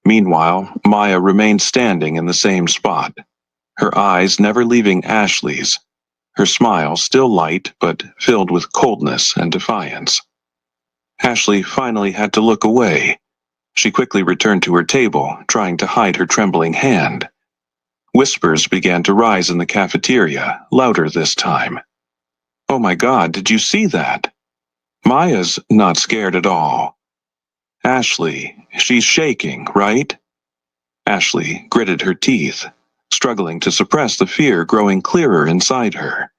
Meanwhile, Maya remained standing in the same spot, her eyes never leaving Ashley's, her smile still light but filled with coldness and defiance. Ashley finally had to look away. She quickly returned to her table, trying to hide her trembling hand. Whispers began to rise in the cafeteria, louder this time. "Oh my God, did you see that? Maya's not scared at all. Ashley, she's shaking, right?" Ashley gritted her teeth, struggling to suppress the fear growing clearer inside her.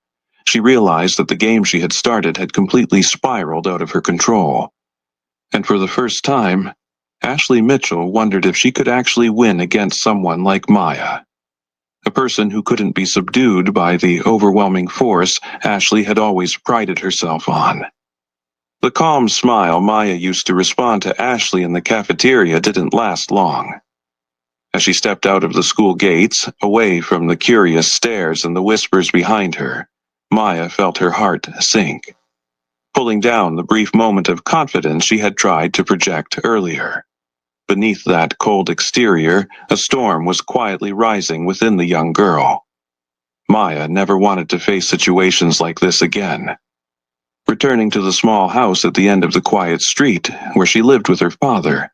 She realized that the game she had started had completely spiraled out of her control. And for the first time, Ashley Mitchell wondered if she could actually win against someone like Maya. A person who couldn't be subdued by the overwhelming force Ashley had always prided herself on. The calm smile Maya used to respond to Ashley in the cafeteria didn't last long. As she stepped out of the school gates, away from the curious stares and the whispers behind her, Maya felt her heart sink, pulling down the brief moment of confidence she had tried to project earlier. Beneath that cold exterior, a storm was quietly rising within the young girl. Maya never wanted to face situations like this again. Returning to the small house at the end of the quiet street, where she lived with her father,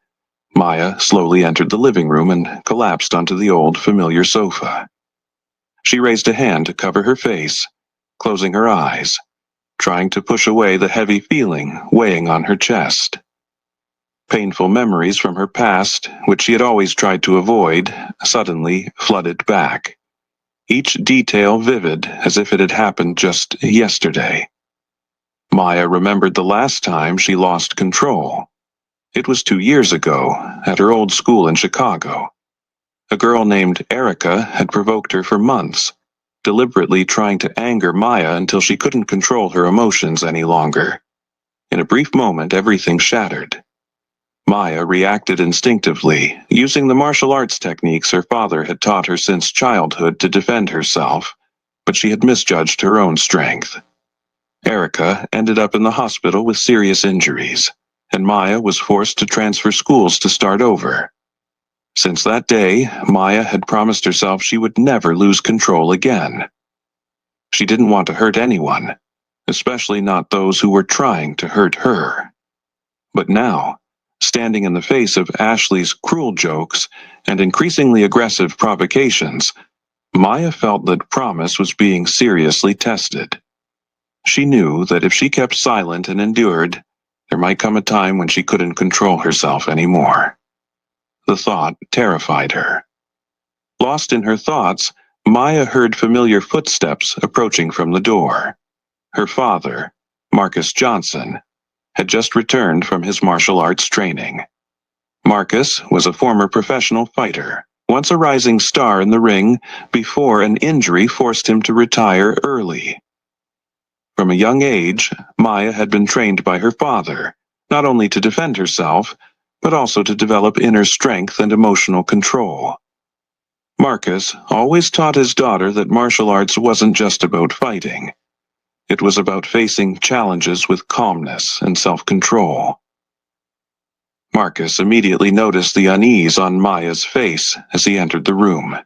Maya slowly entered the living room and collapsed onto the old, familiar sofa. She raised a hand to cover her face, closing her eyes, trying to push away the heavy feeling weighing on her chest. Painful memories from her past, which she had always tried to avoid, suddenly flooded back, each detail vivid as if it had happened just yesterday. Maya remembered the last time she lost control. It was 2 years ago, at her old school in Chicago. A girl named Erica had provoked her for months, deliberately trying to anger Maya until she couldn't control her emotions any longer. In a brief moment, everything shattered. Maya reacted instinctively, using the martial arts techniques her father had taught her since childhood to defend herself, but she had misjudged her own strength. Erica ended up in the hospital with serious injuries, and Maya was forced to transfer schools to start over. Since that day, Maya had promised herself she would never lose control again. She didn't want to hurt anyone, especially not those who were trying to hurt her. But now, standing in the face of Ashley's cruel jokes and increasingly aggressive provocations, Maya felt that promise was being seriously tested. She knew that if she kept silent and endured, there might come a time when she couldn't control herself anymore. The thought terrified her. Lost in her thoughts, Maya heard familiar footsteps approaching from the door. Her father, Marcus Johnson, had just returned from his martial arts training. Marcus was a former professional fighter, once a rising star in the ring before an injury forced him to retire early. From a young age, Maya had been trained by her father, not only to defend herself, but also to develop inner strength and emotional control. Marcus always taught his daughter that martial arts wasn't just about fighting. It was about facing challenges with calmness and self-control. Marcus immediately noticed the unease on Maya's face as he entered the room.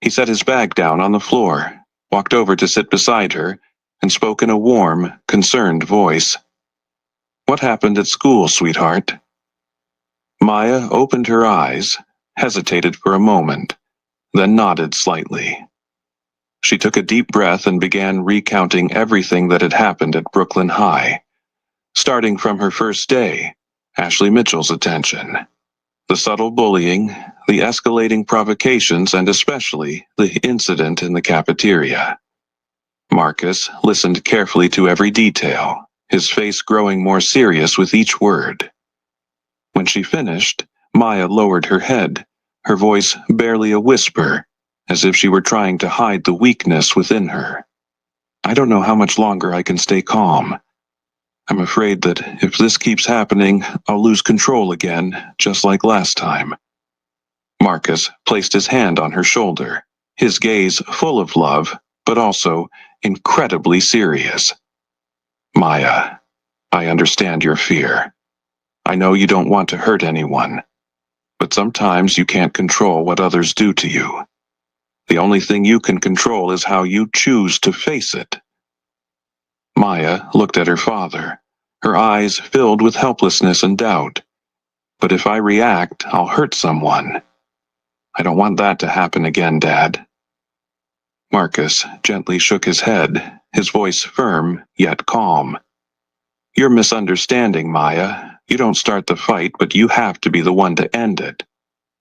He set his bag down on the floor, walked over to sit beside her, and spoke in a warm, concerned voice. "What happened at school, sweetheart?" Maya opened her eyes, hesitated for a moment, then nodded slightly. She took a deep breath and began recounting everything that had happened at Brooklyn High, starting from her first day, Ashley Mitchell's attention, the subtle bullying, the escalating provocations, and especially the incident in the cafeteria. Marcus listened carefully to every detail, his face growing more serious with each word. When she finished, Maya lowered her head, her voice barely a whisper, as if she were trying to hide the weakness within her. "I don't know how much longer I can stay calm. I'm afraid that if this keeps happening, I'll lose control again, just like last time." Marcus placed his hand on her shoulder, his gaze full of love, but also incredibly serious. "Maya, I understand your fear. I know you don't want to hurt anyone, but sometimes you can't control what others do to you. The only thing you can control is how you choose to face it." Maya looked at her father, her eyes filled with helplessness and doubt. "But if I react, I'll hurt someone. I don't want that to happen again, Dad." Marcus gently shook his head, his voice firm yet calm. "You're misunderstanding, Maya. You don't start the fight, but you have to be the one to end it.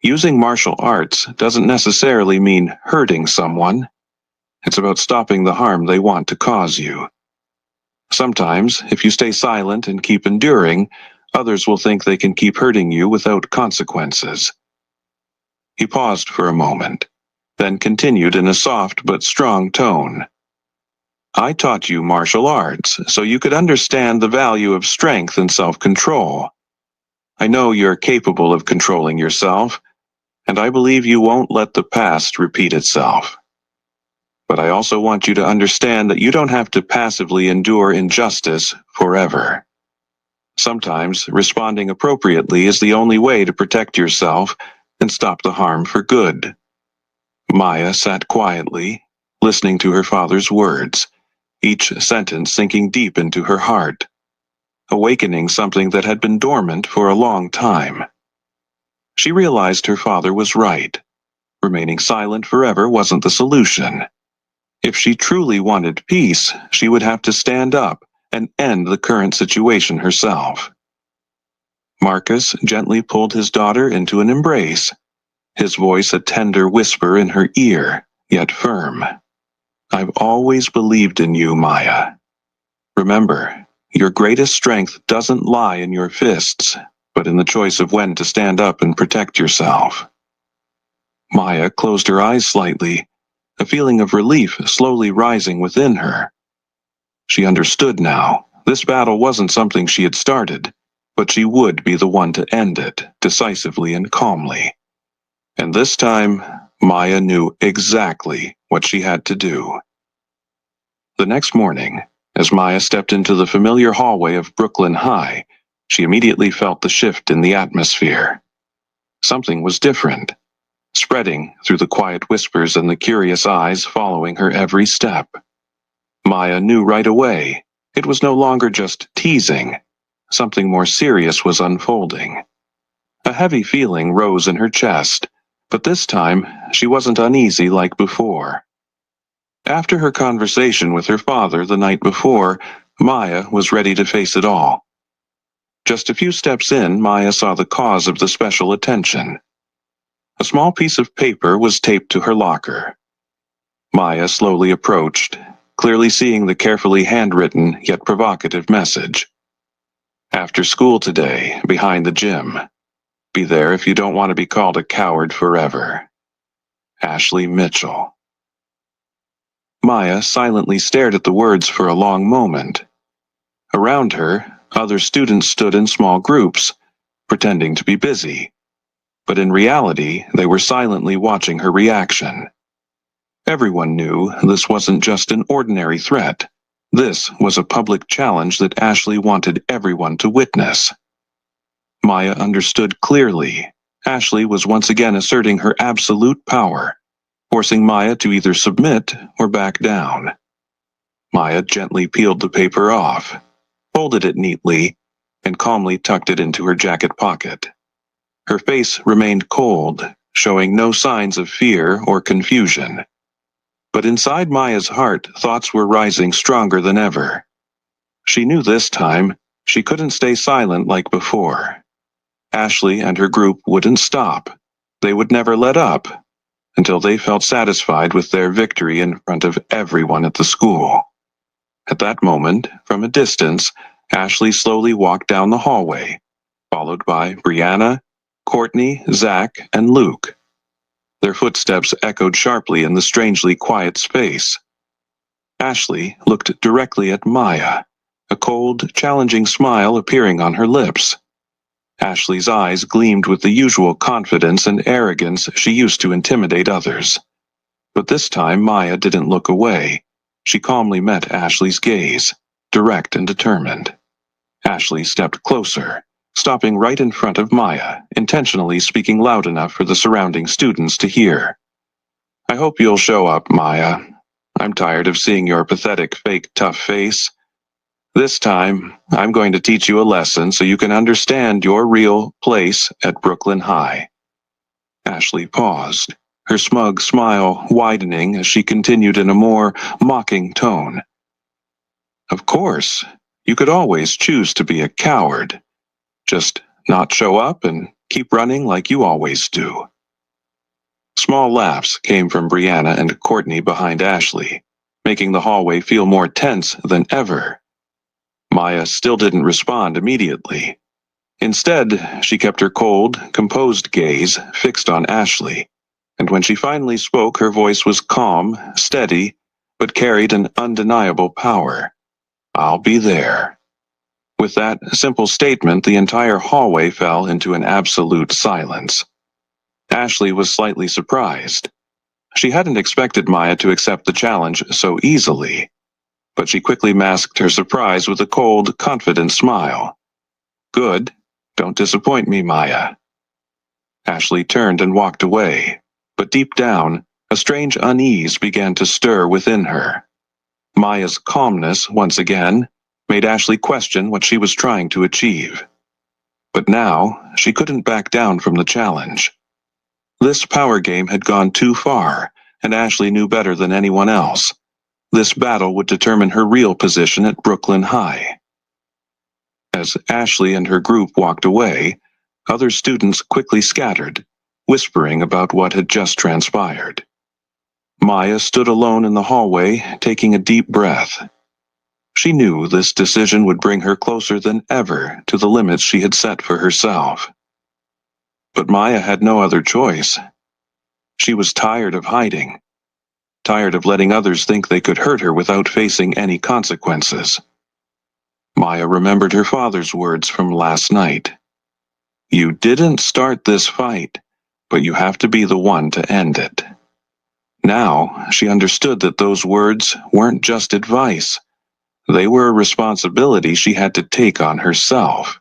Using martial arts doesn't necessarily mean hurting someone. It's about stopping the harm they want to cause you. Sometimes, if you stay silent and keep enduring, others will think they can keep hurting you without consequences." He paused for a moment, then continued in a soft but strong tone. "I taught you martial arts so you could understand the value of strength and self-control. I know you're capable of controlling yourself, and I believe you won't let the past repeat itself. But I also want you to understand that you don't have to passively endure injustice forever. Sometimes responding appropriately is the only way to protect yourself and stop the harm for good." Maya sat quietly, listening to her father's words, each sentence sinking deep into her heart, awakening something that had been dormant for a long time. She realized her father was right. Remaining silent forever wasn't the solution. If she truly wanted peace, she would have to stand up and end the current situation herself. Marcus gently pulled his daughter into an embrace, his voice a tender whisper in her ear, yet firm. "I've always believed in you, Maya. Remember, your greatest strength doesn't lie in your fists, but in the choice of when to stand up and protect yourself." Maya closed her eyes slightly, a feeling of relief slowly rising within her. She understood now. This battle wasn't something she had started, but she would be the one to end it, decisively and calmly. And this time, Maya knew exactly what she had to do. The next morning, as Maya stepped into the familiar hallway of Brooklyn High, she immediately felt the shift in the atmosphere. Something was different, spreading through the quiet whispers and the curious eyes following her every step. Maya knew right away it was no longer just teasing. Something more serious was unfolding. A heavy feeling rose in her chest, but this time she wasn't uneasy like before. After her conversation with her father the night before, Maya was ready to face it all. Just a few steps in, Maya saw the cause of the special attention. A small piece of paper was taped to her locker. Maya slowly approached, clearly seeing the carefully handwritten yet provocative message. "After school today, behind the gym. Be there if you don't want to be called a coward forever. Ashley Mitchell." Maya silently stared at the words for a long moment. Around her, other students stood in small groups, pretending to be busy. but in reality, they were silently watching her reaction. Everyone knew this wasn't just an ordinary threat. This was a public challenge that Ashley wanted everyone to witness. Maya understood clearly. Ashley was once again asserting her absolute power, forcing Maya to either submit or back down. Maya gently peeled the paper off, folded it neatly, and calmly tucked it into her jacket pocket. Her face remained cold, showing no signs of fear or confusion. But inside Maya's heart, thoughts were rising stronger than ever. She knew this time she couldn't stay silent like before. Ashley and her group wouldn't stop. They would never let up until they felt satisfied with their victory in front of everyone at the school. At that moment, from a distance, Ashley slowly walked down the hallway, followed by Brianna, Courtney, Zach, and Luke. Their footsteps echoed sharply in the strangely quiet space. Ashley looked directly at Maya, a cold, challenging smile appearing on her lips. Ashley's eyes gleamed with the usual confidence and arrogance she used to intimidate others. But this time Maya didn't look away. She calmly met Ashley's gaze, direct and determined. Ashley stepped closer, stopping right in front of Maya, intentionally speaking loud enough for the surrounding students to hear. "I hope you'll show up, Maya. I'm tired of seeing your pathetic, fake, tough face. This time, I'm going to teach you a lesson so you can understand your real place at Brooklyn High." Ashley paused, her smug smile widening as she continued in a more mocking tone. "Of course, you could always choose to be a coward. Just not show up and keep running like you always do." Small laughs came from Brianna and Courtney behind Ashley, making the hallway feel more tense than ever. Maya still didn't respond immediately. Instead, she kept her cold, composed gaze fixed on Ashley, and when she finally spoke, her voice was calm, steady, but carried an undeniable power. "I'll be there." With that simple statement, the entire hallway fell into an absolute silence. Ashley was slightly surprised. She hadn't expected Maya to accept the challenge so easily, but she quickly masked her surprise with a cold, confident smile. "Good. Don't disappoint me, Maya." Ashley turned and walked away, but deep down, a strange unease began to stir within her. Maya's calmness, once again, made Ashley question what she was trying to achieve. But now, she couldn't back down from the challenge. This power game had gone too far, and Ashley knew better than anyone else. This battle would determine her real position at Brooklyn High. As Ashley and her group walked away, other students quickly scattered, whispering about what had just transpired. Maya stood alone in the hallway, taking a deep breath. She knew this decision would bring her closer than ever to the limits she had set for herself. But Maya had no other choice. She was tired of hiding, tired of letting others think they could hurt her without facing any consequences. Maya remembered her father's words from last night. "You didn't start this fight, but you have to be the one to end it." Now, she understood that those words weren't just advice. They were a responsibility she had to take on herself.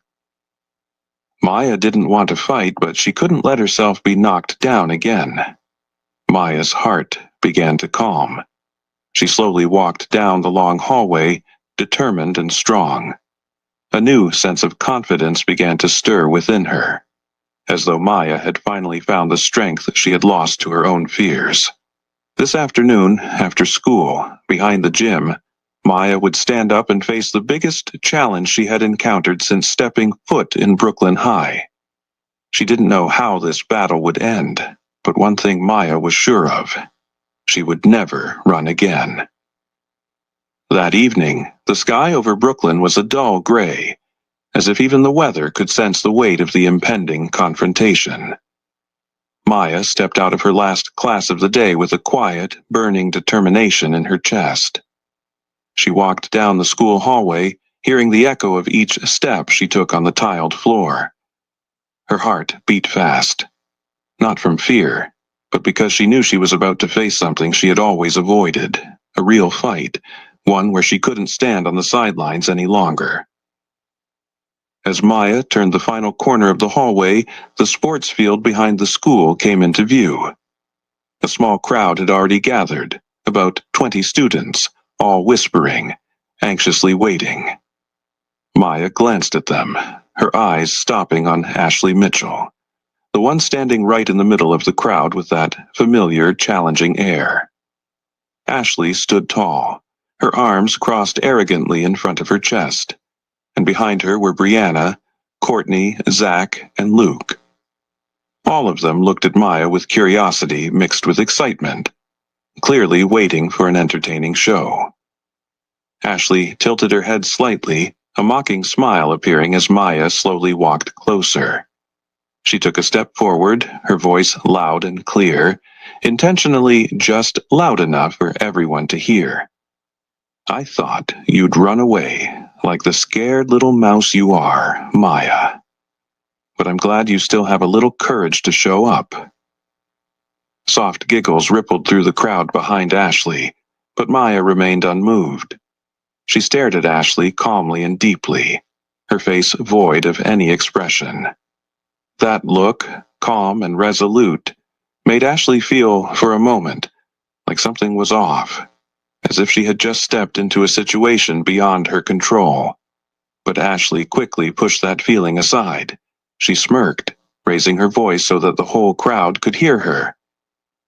Maya didn't want to fight, but she couldn't let herself be knocked down again. Maya's heart began to calm. She slowly walked down the long hallway, determined and strong. A new sense of confidence began to stir within her, as though Maya had finally found the strength she had lost to her own fears. This afternoon, after school, behind the gym, Maya would stand up and face the biggest challenge she had encountered since stepping foot in Brooklyn High. She didn't know how this battle would end, but one thing Maya was sure of: she would never run again. That evening, the sky over Brooklyn was a dull gray, as if even the weather could sense the weight of the impending confrontation. Maya stepped out of her last class of the day with a quiet, burning determination in her chest. She walked down the school hallway, hearing the echo of each step she took on the tiled floor. Her heart beat fast. not from fear, but because she knew she was about to face something she had always avoided, a real fight, one where she couldn't stand on the sidelines any longer. As Maya turned the final corner of the hallway, the sports field behind the school came into view. A small crowd had already gathered, about 20 students, all whispering, anxiously waiting. Maya glanced at them, her eyes stopping on Ashley Mitchell, the one standing right in the middle of the crowd with that familiar, challenging air. Ashley stood tall, her arms crossed arrogantly in front of her chest, and behind her were Brianna, Courtney, Zach, and Luke. All of them looked at Maya with curiosity mixed with excitement, clearly waiting for an entertaining show. Ashley tilted her head slightly, a mocking smile appearing as Maya slowly walked closer. She took a step forward, her voice loud and clear, intentionally just loud enough for everyone to hear. "I thought you'd run away, like the scared little mouse you are, Maya. But I'm glad you still have a little courage to show up." Soft giggles rippled through the crowd behind Ashley, but Maya remained unmoved. She stared at Ashley calmly and deeply, her face void of any expression. That look, calm and resolute, made Ashley feel, for a moment, like something was off, as if she had just stepped into a situation beyond her control. But Ashley quickly pushed that feeling aside. She smirked, raising her voice so that the whole crowd could hear her.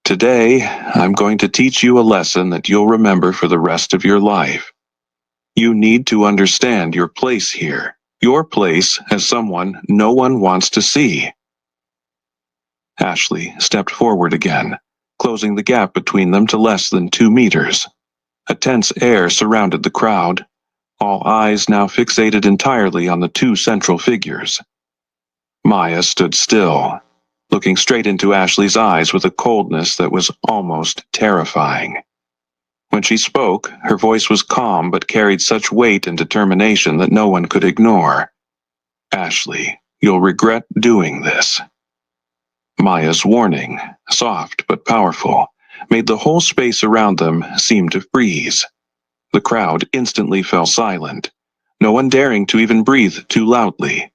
"Today, I'm going to teach you a lesson that you'll remember for the rest of your life. You need to understand your place here, your place as someone no one wants to see." Ashley stepped forward again, closing the gap between them to less than 2 meters. A tense air surrounded the crowd, all eyes now fixated entirely on the 2 central figures. Maya stood still, looking straight into Ashley's eyes with a coldness that was almost terrifying. When she spoke, her voice was calm but carried such weight and determination that no one could ignore. "Ashley, you'll regret doing this." Maya's warning, soft but powerful, made the whole space around them seem to freeze. The crowd instantly fell silent, no one daring to even breathe too loudly.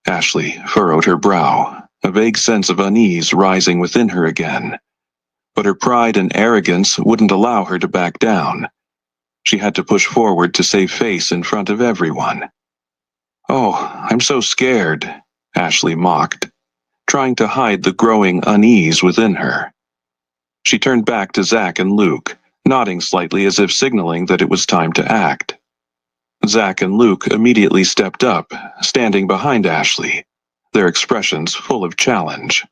Ashley furrowed her brow, a vague sense of unease rising within her again. But her pride and arrogance wouldn't allow her to back down. She had to push forward to save face in front of everyone. "Oh, I'm so scared," Ashley mocked, trying to hide the growing unease within her. She turned back to Zach and Luke, nodding slightly as if signaling that it was time to act. Zach and Luke immediately stepped up, standing behind Ashley, their expressions full of challenge.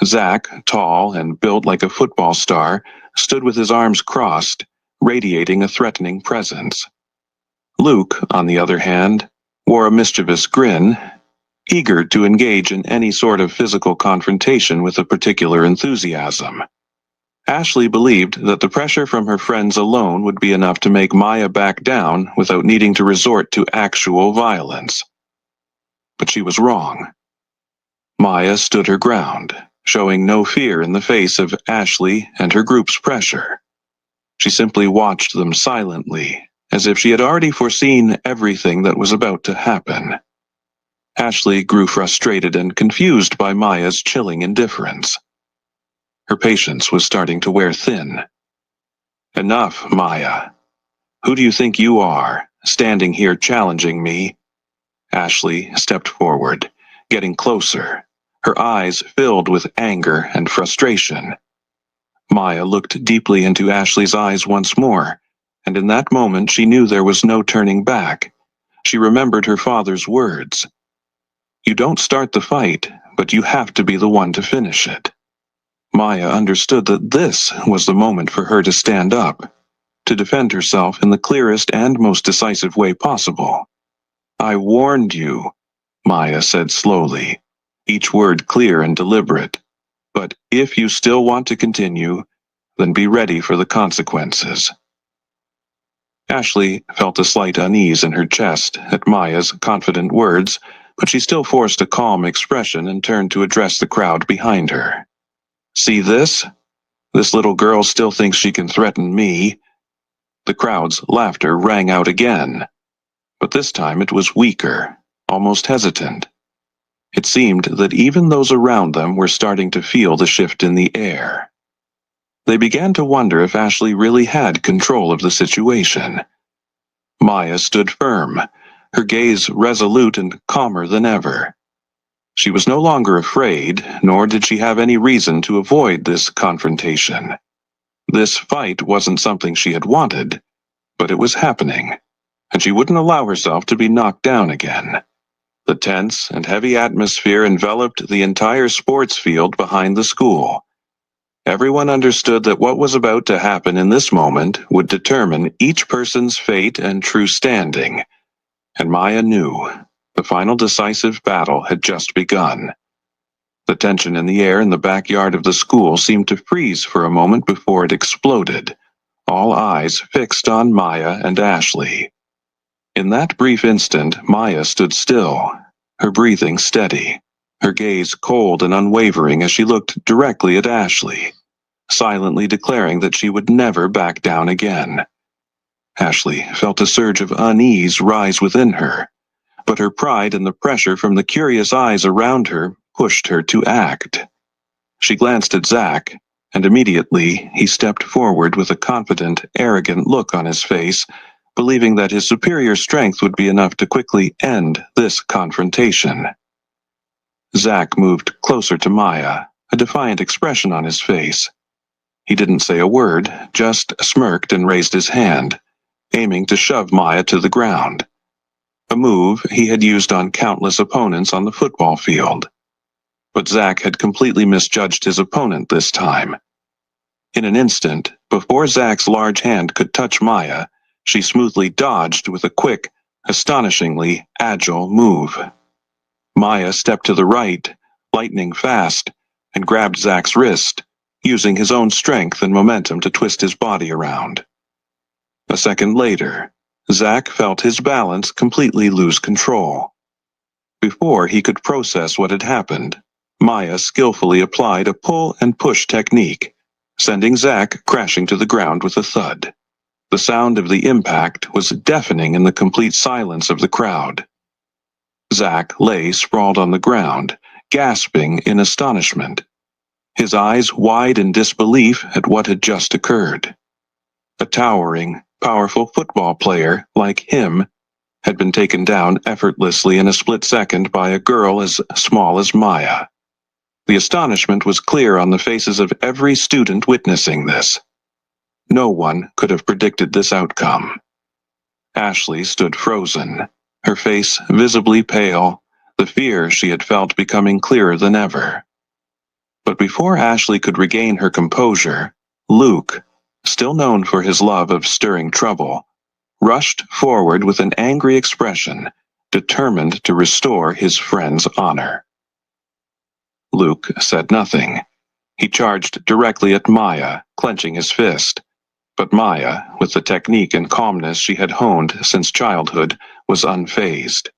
Zach, tall and built like a football star, stood with his arms crossed, radiating a threatening presence. Luke, on the other hand, wore a mischievous grin, eager to engage in any sort of physical confrontation with a particular enthusiasm. Ashley believed that the pressure from her friends alone would be enough to make Maya back down without needing to resort to actual violence. But she was wrong. Maya stood her ground, showing no fear in the face of Ashley and her group's pressure. She simply watched them silently, as if she had already foreseen everything that was about to happen. Ashley grew frustrated and confused by Maya's chilling indifference. Her patience was starting to wear thin. "Enough, Maya. Who do you think you are, standing here challenging me?" Ashley stepped forward, getting closer, her eyes filled with anger and frustration. Maya looked deeply into Ashley's eyes once more, and in that moment she knew there was no turning back. She remembered her father's words. "You don't start the fight, but you have to be the one to finish it." Maya understood that this was the moment for her to stand up, to defend herself in the clearest and most decisive way possible. "I warned you," Maya said slowly, each word clear and deliberate. "But if you still want to continue, then be ready for the consequences." Ashley felt a slight unease in her chest at Maya's confident words, but she still forced a calm expression and turned to address the crowd behind her. "See this? This little girl still thinks she can threaten me." The crowd's laughter rang out again, but this time it was weaker, almost hesitant. It seemed that even those around them were starting to feel the shift in the air. They began to wonder if Ashley really had control of the situation. Maya stood firm, her gaze resolute and calmer than ever. She was no longer afraid, nor did she have any reason to avoid this confrontation. This fight wasn't something she had wanted, but it was happening, and she wouldn't allow herself to be knocked down again. The tense and heavy atmosphere enveloped the entire sports field behind the school. Everyone understood that what was about to happen in this moment would determine each person's fate and true standing, and Maya knew the final decisive battle had just begun. The tension in the air in the backyard of the school seemed to freeze for a moment before it exploded, all eyes fixed on Maya and Ashley. In that brief instant, Maya stood still, her breathing steady, her gaze cold and unwavering as she looked directly at Ashley, silently declaring that she would never back down again. Ashley felt a surge of unease rise within her, but her pride and the pressure from the curious eyes around her pushed her to act. She glanced at Zach, and immediately he stepped forward with a confident, arrogant look on his face, believing that his superior strength would be enough to quickly end this confrontation. Zach moved closer to Maya, a defiant expression on his face. He didn't say a word, just smirked and raised his hand, aiming to shove Maya to the ground. A move he had used on countless opponents on the football field. But Zach had completely misjudged his opponent this time. In an instant, before Zach's large hand could touch Maya, she smoothly dodged with a quick, astonishingly agile move. Maya stepped to the right, lightning fast, and grabbed Zach's wrist, using his own strength and momentum to twist his body around. A second later, Zach felt his balance completely lose control. Before he could process what had happened, Maya skillfully applied a pull and push technique, sending Zach crashing to the ground with a thud. The sound of the impact was deafening in the complete silence of the crowd. Zach lay sprawled on the ground, gasping in astonishment, his eyes wide in disbelief at what had just occurred. A towering, powerful football player like him had been taken down effortlessly in a split second by a girl as small as Maya. The astonishment was clear on the faces of every student witnessing this. No one could have predicted this outcome. Ashley stood frozen, her face visibly pale, the fear she had felt becoming clearer than ever. But before Ashley could regain her composure, Luke, still known for his love of stirring trouble, rushed forward with an angry expression, determined to restore his friend's honor. Luke said nothing. He charged directly at Maya, clenching his fist. But Maya, with the technique and calmness she had honed since childhood, was unfazed.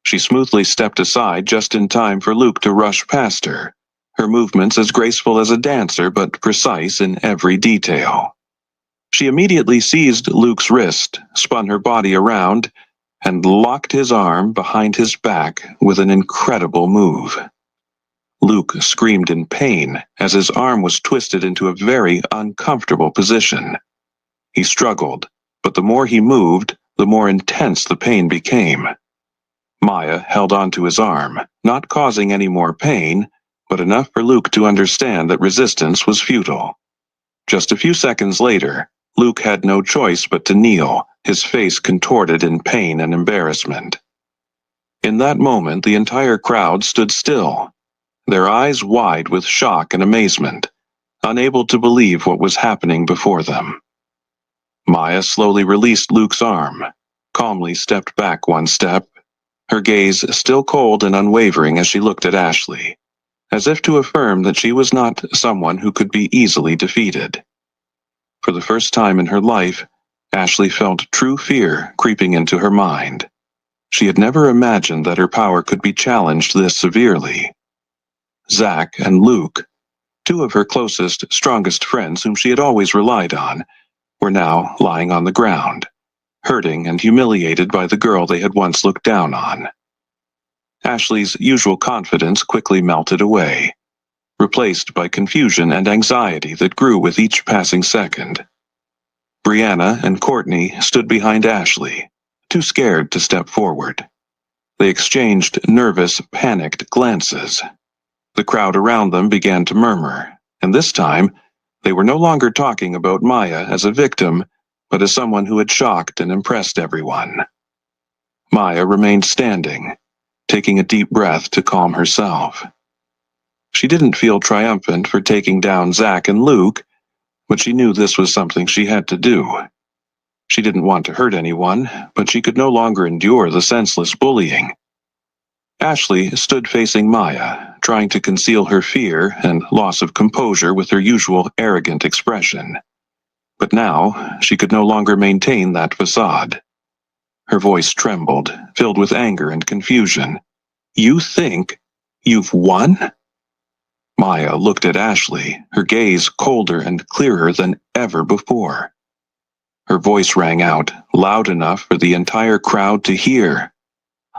She smoothly stepped aside just in time for Luke to rush past her, her movements as graceful as a dancer but precise in every detail. She immediately seized Luke's wrist, spun her body around, and locked his arm behind his back with an incredible move. Luke screamed in pain as his arm was twisted into a very uncomfortable position. He struggled, but the more he moved, the more intense the pain became. Maya held onto his arm, not causing any more pain, but enough for Luke to understand that resistance was futile. Just a few seconds later, Luke had no choice but to kneel, his face contorted in pain and embarrassment. In that moment, the entire crowd stood still, their eyes wide with shock and amazement, unable to believe what was happening before them. Maya slowly released Luke's arm, calmly stepped back one step, her gaze still cold and unwavering as she looked at Ashley, as if to affirm that she was not someone who could be easily defeated. For the first time in her life, Ashley felt true fear creeping into her mind. She had never imagined that her power could be challenged this severely. Zach and Luke, two of her closest, strongest friends whom she had always relied on, were now lying on the ground, hurting and humiliated by the girl they had once looked down on. Ashley's usual confidence quickly melted away, replaced by confusion and anxiety that grew with each passing second. Brianna and Courtney stood behind Ashley, too scared to step forward. They exchanged nervous, panicked glances. The crowd around them began to murmur, and this time, they were no longer talking about Maya as a victim, but as someone who had shocked and impressed everyone. Maya remained standing, taking a deep breath to calm herself. She didn't feel triumphant for taking down Zach and Luke, but she knew this was something she had to do. She didn't want to hurt anyone, but she could no longer endure the senseless bullying. Ashley stood facing Maya, trying to conceal her fear and loss of composure with her usual arrogant expression. But now, she could no longer maintain that facade. Her voice trembled, filled with anger and confusion. "You think you've won?" Maya looked at Ashley, her gaze colder and clearer than ever before. Her voice rang out, loud enough for the entire crowd to hear.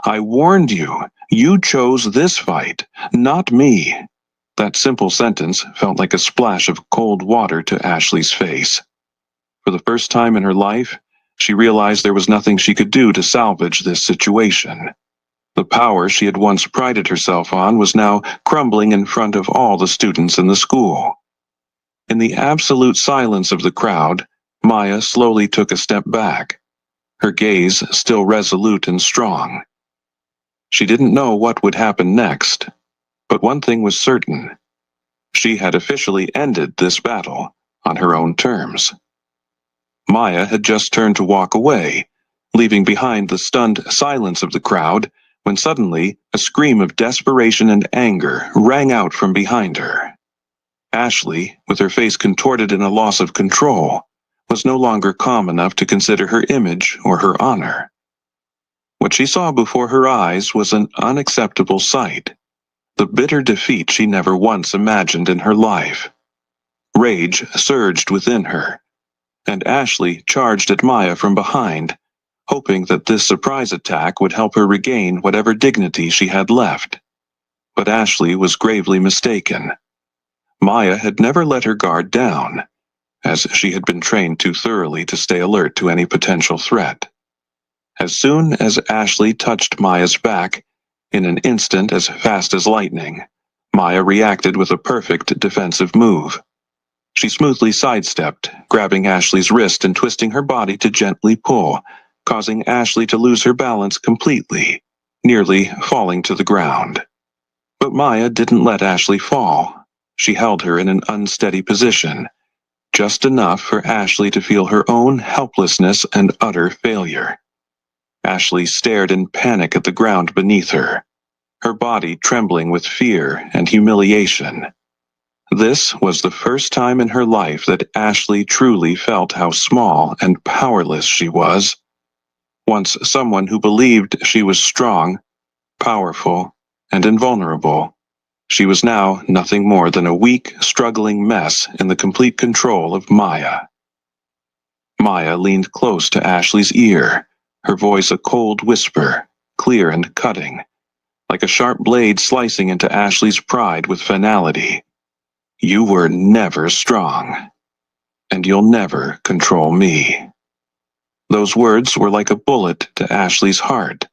"I warned you. You chose this fight, not me." That simple sentence felt like a splash of cold water to Ashley's face. For the first time in her life, she realized there was nothing she could do to salvage this situation. The power she had once prided herself on was now crumbling in front of all the students in the school. In the absolute silence of the crowd, Maya slowly took a step back, her gaze still resolute and strong. She didn't know what would happen next, but one thing was certain. She had officially ended this battle on her own terms. Maya had just turned to walk away, leaving behind the stunned silence of the crowd, when suddenly a scream of desperation and anger rang out from behind her. Ashley, with her face contorted in a loss of control, was no longer calm enough to consider her image or her honor. What she saw before her eyes was an unacceptable sight, the bitter defeat she never once imagined in her life. Rage surged within her, and Ashley charged at Maya from behind, hoping that this surprise attack would help her regain whatever dignity she had left. But Ashley was gravely mistaken. Maya had never let her guard down, as she had been trained too thoroughly to stay alert to any potential threat. As soon as Ashley touched Maya's back, in an instant as fast as lightning, Maya reacted with a perfect defensive move. She smoothly sidestepped, grabbing Ashley's wrist and twisting her body to gently pull, causing Ashley to lose her balance completely, nearly falling to the ground. But Maya didn't let Ashley fall. She held her in an unsteady position, just enough for Ashley to feel her own helplessness and utter failure. Ashley stared in panic at the ground beneath her, her body trembling with fear and humiliation. This was the first time in her life that Ashley truly felt how small and powerless she was. Once someone who believed she was strong, powerful, and invulnerable, she was now nothing more than a weak, struggling mess in the complete control of Maya. Maya leaned close to Ashley's ear, her voice a cold whisper, clear and cutting, like a sharp blade slicing into Ashley's pride with finality. "You were never strong, and you'll never control me." Those words were like a bullet to Ashley's heart.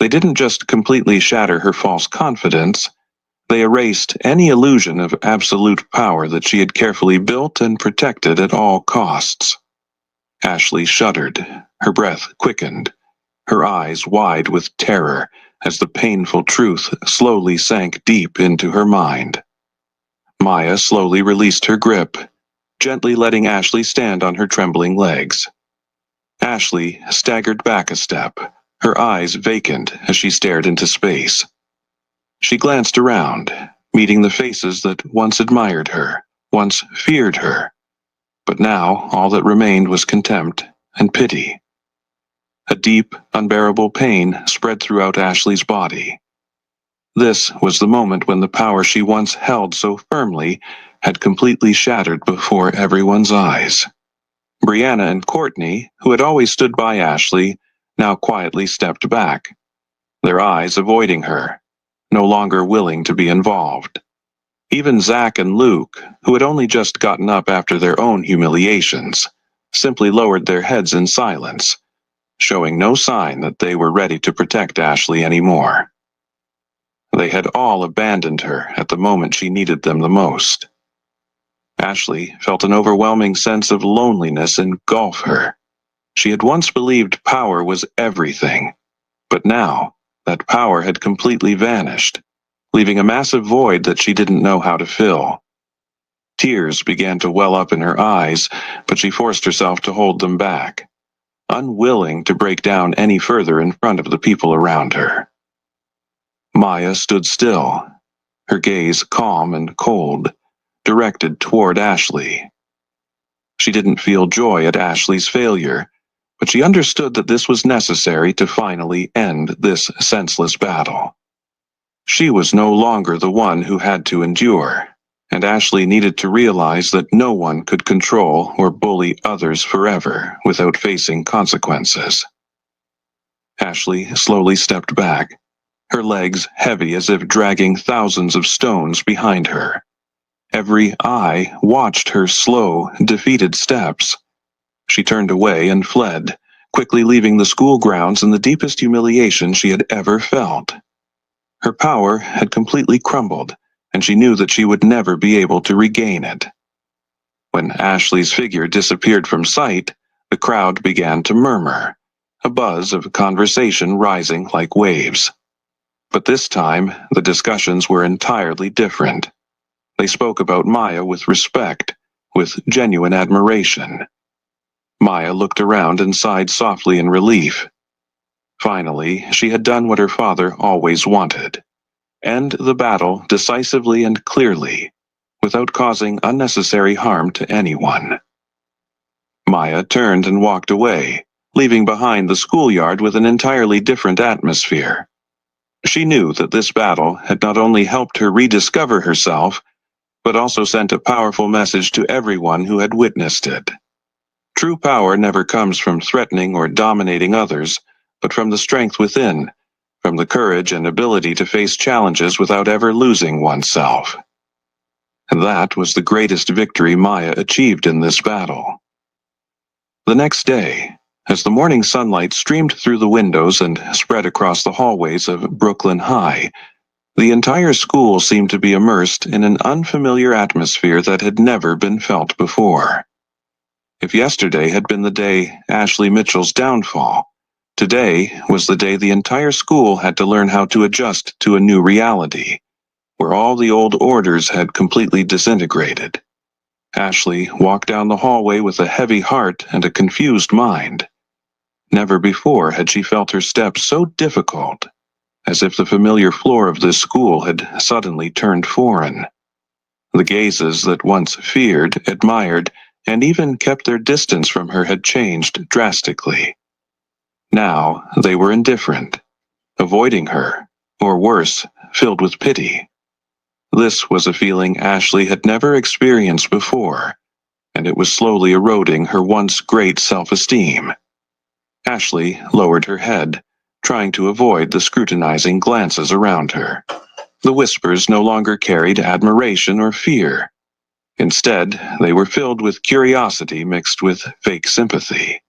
They didn't just completely shatter her false confidence, they erased any illusion of absolute power that she had carefully built and protected at all costs. Ashley shuddered, her breath quickened, her eyes wide with terror as the painful truth slowly sank deep into her mind. Maya slowly released her grip, gently letting Ashley stand on her trembling legs. Ashley staggered back a step, her eyes vacant as she stared into space. She glanced around, meeting the faces that once admired her, once feared her. But now all that remained was contempt and pity. A deep, unbearable pain spread throughout Ashley's body. This was the moment when the power she once held so firmly had completely shattered before everyone's eyes. Brianna and Courtney, who had always stood by Ashley, now quietly stepped back, their eyes avoiding her, no longer willing to be involved. Even Zach and Luke, who had only just gotten up after their own humiliations, simply lowered their heads in silence, showing no sign that they were ready to protect Ashley anymore. They had all abandoned her at the moment she needed them the most. Ashley felt an overwhelming sense of loneliness engulf her. She had once believed power was everything, but now that power had completely vanished, leaving a massive void that she didn't know how to fill. Tears began to well up in her eyes, but she forced herself to hold them back, unwilling to break down any further in front of the people around her. Maya stood still, her gaze calm and cold, directed toward Ashley. She didn't feel joy at Ashley's failure, but she understood that this was necessary to finally end this senseless battle. She was no longer the one who had to endure, and Ashley needed to realize that no one could control or bully others forever without facing consequences. Ashley slowly stepped back, her legs heavy as if dragging thousands of stones behind her. Every eye watched her slow, defeated steps. She turned away and fled, quickly leaving the school grounds in the deepest humiliation she had ever felt. Her power had completely crumbled, and she knew that she would never be able to regain it. When Ashley's figure disappeared from sight, the crowd began to murmur, a buzz of conversation rising like waves. But this time, the discussions were entirely different. They spoke about Maya with respect, with genuine admiration. Maya looked around and sighed softly in relief. Finally, she had done what her father always wanted: end the battle decisively and clearly, without causing unnecessary harm to anyone. Maya turned and walked away, leaving behind the schoolyard with an entirely different atmosphere. She knew that this battle had not only helped her rediscover herself, but also sent a powerful message to everyone who had witnessed it. True power never comes from threatening or dominating others, but from the strength within, from the courage and ability to face challenges without ever losing oneself. And that was the greatest victory Maya achieved in this battle. The next day, as the morning sunlight streamed through the windows and spread across the hallways of Brooklyn High, the entire school seemed to be immersed in an unfamiliar atmosphere that had never been felt before. If yesterday had been the day Ashley Mitchell's downfall, today was the day the entire school had to learn how to adjust to a new reality, where all the old orders had completely disintegrated. Ashley walked down the hallway with a heavy heart and a confused mind. Never before had she felt her steps so difficult, as if the familiar floor of this school had suddenly turned foreign. The gazes that once feared, admired, and even kept their distance from her had changed drastically. Now they were indifferent, avoiding her, or worse, filled with pity. This was a feeling Ashley had never experienced before, and it was slowly eroding her once great self-esteem. Ashley lowered her head, trying to avoid the scrutinizing glances around her. The whispers no longer carried admiration or fear. Instead, they were filled with curiosity mixed with fake sympathy.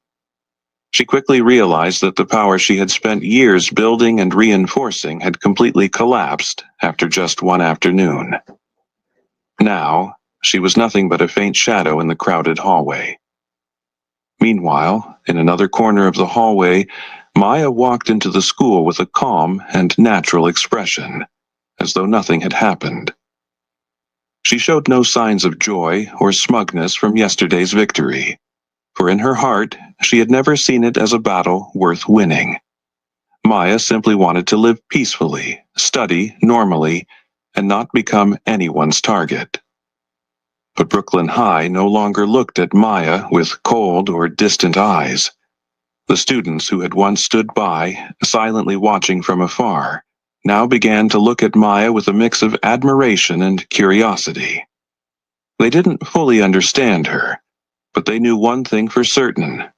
She quickly realized that the power she had spent years building and reinforcing had completely collapsed after just one afternoon. Now, she was nothing but a faint shadow in the crowded hallway. Meanwhile, in another corner of the hallway, Maya walked into the school with a calm and natural expression, as though nothing had happened. She showed no signs of joy or smugness from yesterday's victory, for in her heart she had never seen it as a battle worth winning. Maya simply wanted to live peacefully, study normally, and not become anyone's target. But Brooklyn High no longer looked at Maya with cold or distant eyes. The students who had once stood by, silently watching from afar, now began to look at Maya with a mix of admiration and curiosity. They didn't fully understand her, but they knew one thing for certain.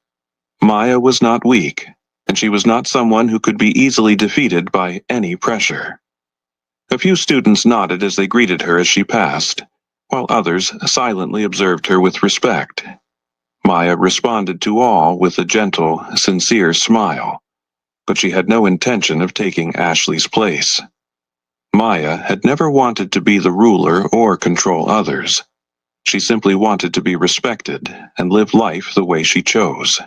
Maya was not weak, and she was not someone who could be easily defeated by any pressure. A few students nodded as they greeted her as she passed, while others silently observed her with respect. Maya responded to all with a gentle, sincere smile, but she had no intention of taking Ashley's place. Maya had never wanted to be the ruler or control others. She simply wanted to be respected and live life the way she chose.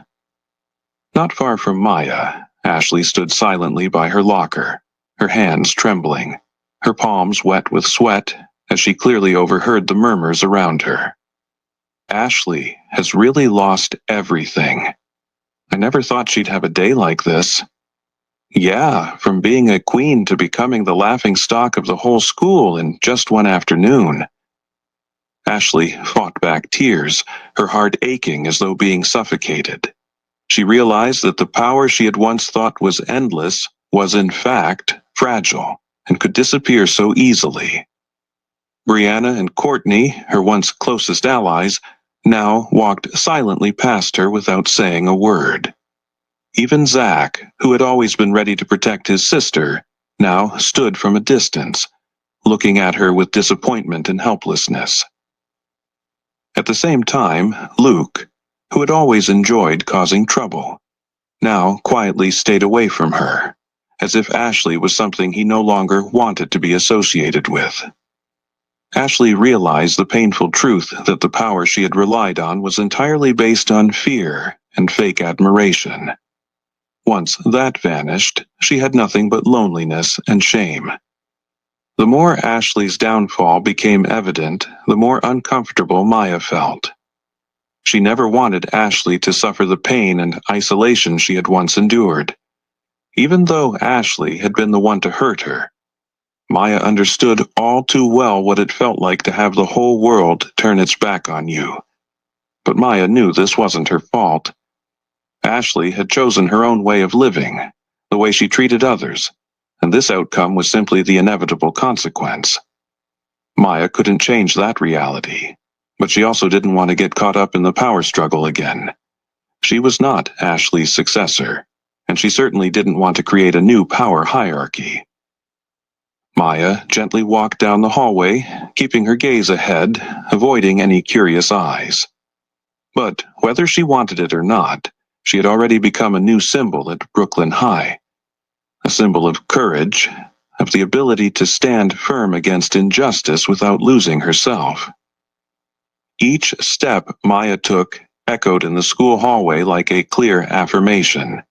Not far from Maya, Ashley stood silently by her locker, her hands trembling, her palms wet with sweat as she clearly overheard the murmurs around her. Ashley has really lost everything. I never thought she'd have a day like this. Yeah, from being a queen to becoming the laughingstock of the whole school in just one afternoon. Ashley fought back tears, her heart aching as though being suffocated. She realized that the power she had once thought was endless was in fact fragile and could disappear so easily. Brianna and Courtney, her once closest allies, now walked silently past her without saying a word. Even Zach, who had always been ready to protect his sister, now stood from a distance, looking at her with disappointment and helplessness. At the same time, Luke, who had always enjoyed causing trouble, now quietly stayed away from her, as if Ashley was something he no longer wanted to be associated with. Ashley realized the painful truth that the power she had relied on was entirely based on fear and fake admiration. Once that vanished, she had nothing but loneliness and shame. The more Ashley's downfall became evident, the more uncomfortable Maya felt. She never wanted Ashley to suffer the pain and isolation she had once endured. Even though Ashley had been the one to hurt her, Maya understood all too well what it felt like to have the whole world turn its back on you. But Maya knew this wasn't her fault. Ashley had chosen her own way of living, the way she treated others, and this outcome was simply the inevitable consequence. Maya couldn't change that reality, but she also didn't want to get caught up in the power struggle again. She was not Ashley's successor, and she certainly didn't want to create a new power hierarchy. Maya gently walked down the hallway, keeping her gaze ahead, avoiding any curious eyes. But whether she wanted it or not, she had already become a new symbol at Brooklyn High. A symbol of courage, of the ability to stand firm against injustice without losing herself. Each step Maya took echoed in the school hallway like a clear affirmation.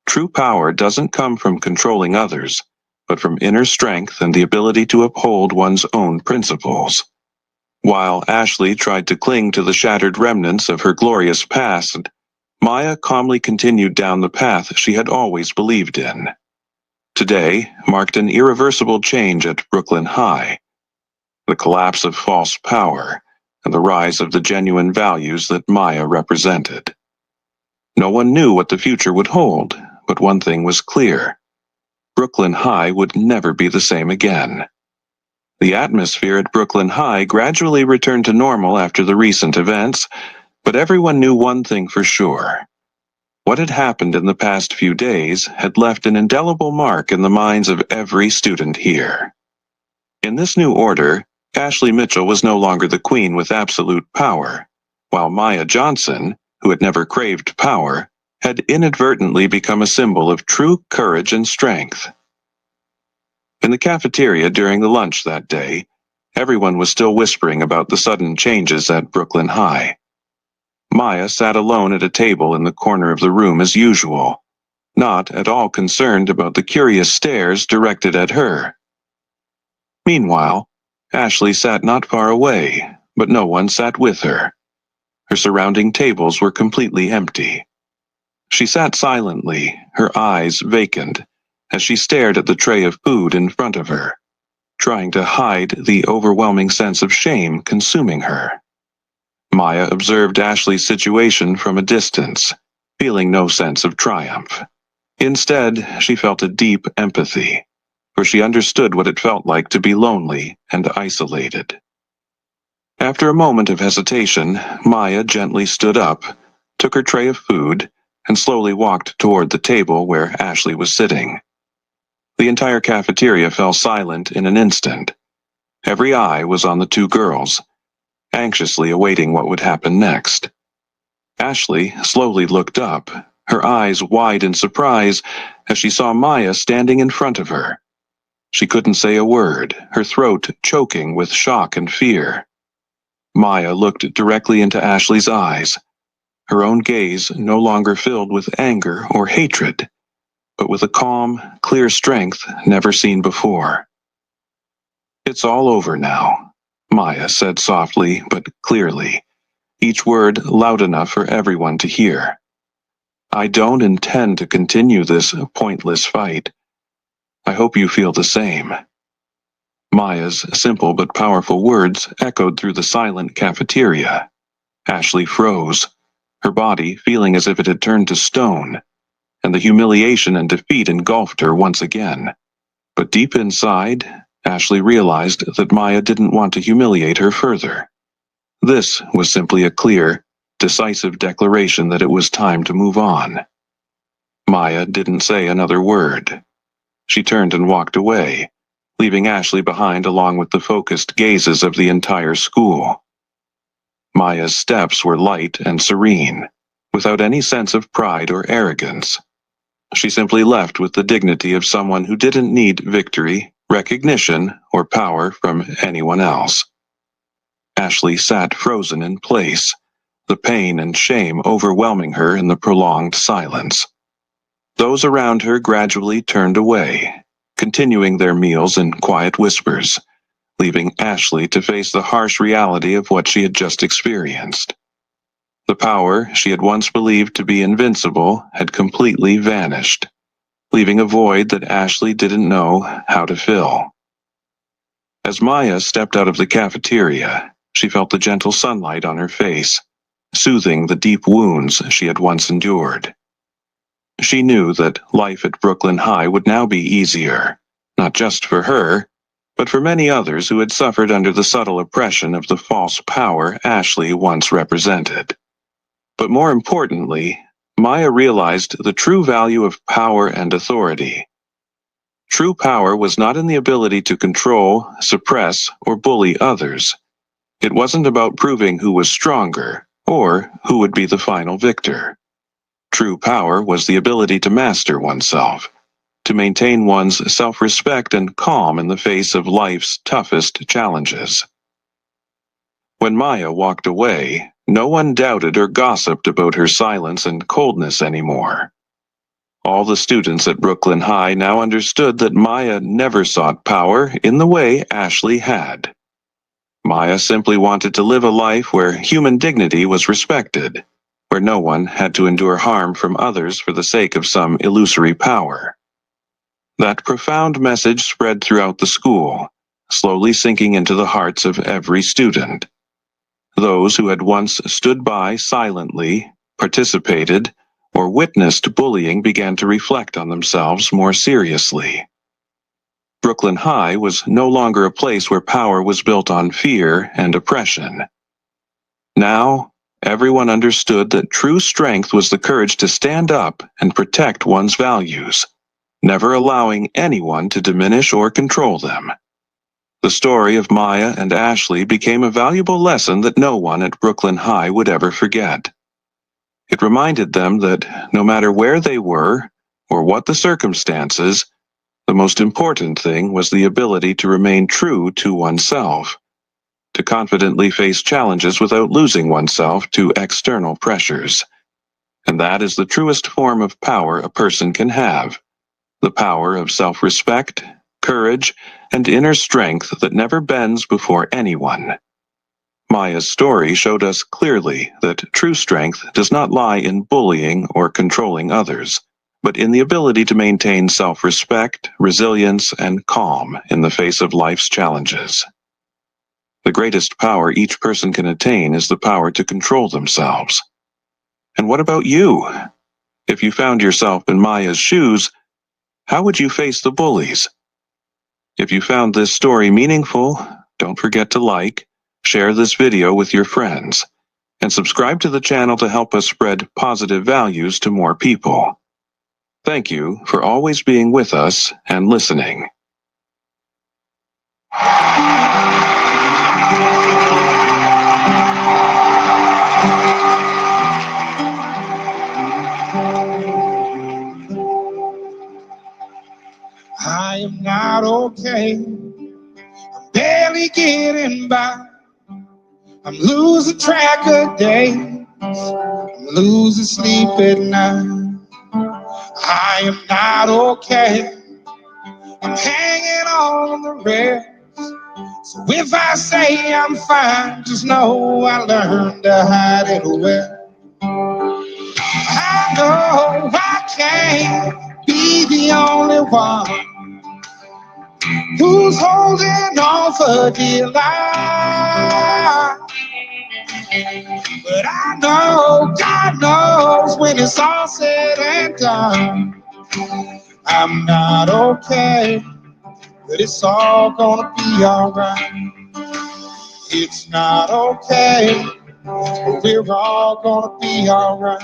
True power doesn't come from controlling others, but from inner strength and the ability to uphold one's own principles. While Ashley tried to cling to the shattered remnants of her glorious past, Maya calmly continued down the path she had always believed in. Today marked an irreversible change at Brooklyn High, the collapse of false power, and the rise of the genuine values that Maya represented. No one knew what the future would hold, but one thing was clear. Brooklyn High would never be the same again. The atmosphere at Brooklyn High gradually returned to normal after the recent events, but everyone knew one thing for sure. What had happened in the past few days had left an indelible mark in the minds of every student here. In this new order, Ashley Mitchell was no longer the queen with absolute power, while Maya Johnson, who had never craved power, had inadvertently become a symbol of true courage and strength. In the cafeteria during the lunch that day, everyone was still whispering about the sudden changes at Brooklyn High. Maya sat alone at a table in the corner of the room as usual, not at all concerned about the curious stares directed at her. Meanwhile, Ashley sat not far away, but no one sat with her. Her surrounding tables were completely empty. She sat silently, her eyes vacant, as she stared at the tray of food in front of her, trying to hide the overwhelming sense of shame consuming her. Maya observed Ashley's situation from a distance, feeling no sense of triumph. Instead, she felt a deep empathy, for she understood what it felt like to be lonely and isolated. After a moment of hesitation, Maya gently stood up, took her tray of food, and slowly walked toward the table where Ashley was sitting. The entire cafeteria fell silent in an instant. Every eye was on the two girls, anxiously awaiting what would happen next. Ashley slowly looked up, her eyes wide in surprise as she saw Maya standing in front of her. She couldn't say a word, her throat choking with shock and fear. Maya looked directly into Ashley's eyes, her own gaze no longer filled with anger or hatred, but with a calm, clear strength never seen before. "It's all over now," Maya said softly but clearly, each word loud enough for everyone to hear. "I don't intend to continue this pointless fight. I hope you feel the same." Maya's simple but powerful words echoed through the silent cafeteria. Ashley froze, her body feeling as if it had turned to stone, and the humiliation and defeat engulfed her once again. But deep inside, Ashley realized that Maya didn't want to humiliate her further. This was simply a clear, decisive declaration that it was time to move on. Maya didn't say another word. She turned and walked away, leaving Ashley behind along with the focused gazes of the entire school. Maya's steps were light and serene, without any sense of pride or arrogance. She simply left with the dignity of someone who didn't need victory, recognition, or power from anyone else. Ashley sat frozen in place, the pain and shame overwhelming her in the prolonged silence. Those around her gradually turned away, continuing their meals in quiet whispers, leaving Ashley to face the harsh reality of what she had just experienced. The power she had once believed to be invincible had completely vanished, leaving a void that Ashley didn't know how to fill. As Maya stepped out of the cafeteria, she felt the gentle sunlight on her face, soothing the deep wounds she had once endured. She knew that life at Brooklyn High would now be easier, not just for her, but for many others who had suffered under the subtle oppression of the false power Ashley once represented. But more importantly, Maya realized the true value of power and authority. True power was not in the ability to control, suppress, or bully others. It wasn't about proving who was stronger, or who would be the final victor. True power was the ability to master oneself, to maintain one's self-respect and calm in the face of life's toughest challenges. When Maya walked away, no one doubted or gossiped about her silence and coldness anymore. All the students at Brooklyn High now understood that Maya never sought power in the way Ashley had. Maya simply wanted to live a life where human dignity was respected, where no one had to endure harm from others for the sake of some illusory power. That profound message spread throughout the school, slowly sinking into the hearts of every student. Those who had once stood by silently, participated, or witnessed bullying began to reflect on themselves more seriously. Brooklyn High was no longer a place where power was built on fear and oppression. Now, everyone understood that true strength was the courage to stand up and protect one's values, never allowing anyone to diminish or control them. The story of Maya and Ashley became a valuable lesson that no one at Brooklyn High would ever forget. It reminded them that no matter where they were, or what the circumstances, the most important thing was the ability to remain true to oneself, to confidently face challenges without losing oneself to external pressures. And that is the truest form of power a person can have, the power of self-respect, courage, and inner strength that never bends before anyone. Maya's story showed us clearly that true strength does not lie in bullying or controlling others, but in the ability to maintain self-respect, resilience, and calm in the face of life's challenges. The greatest power each person can attain is the power to control themselves. And what about you? If you found yourself in Maya's shoes, how would you face the bullies? If you found this story meaningful, don't forget to like, share this video with your friends, and subscribe to the channel to help us spread positive values to more people. Thank you for always being with us and listening. I am not okay. I'm barely getting by. I'm losing track of days. I'm losing sleep at night. I am not okay. I'm hanging on the rail. So if I say I'm fine, just know I learned to hide it well. I know I can't be the only one who's holding on for dear life. But I know God knows when it's all said and done, I'm not okay, but it's all gonna be alright. It's not okay, but we're all gonna be alright.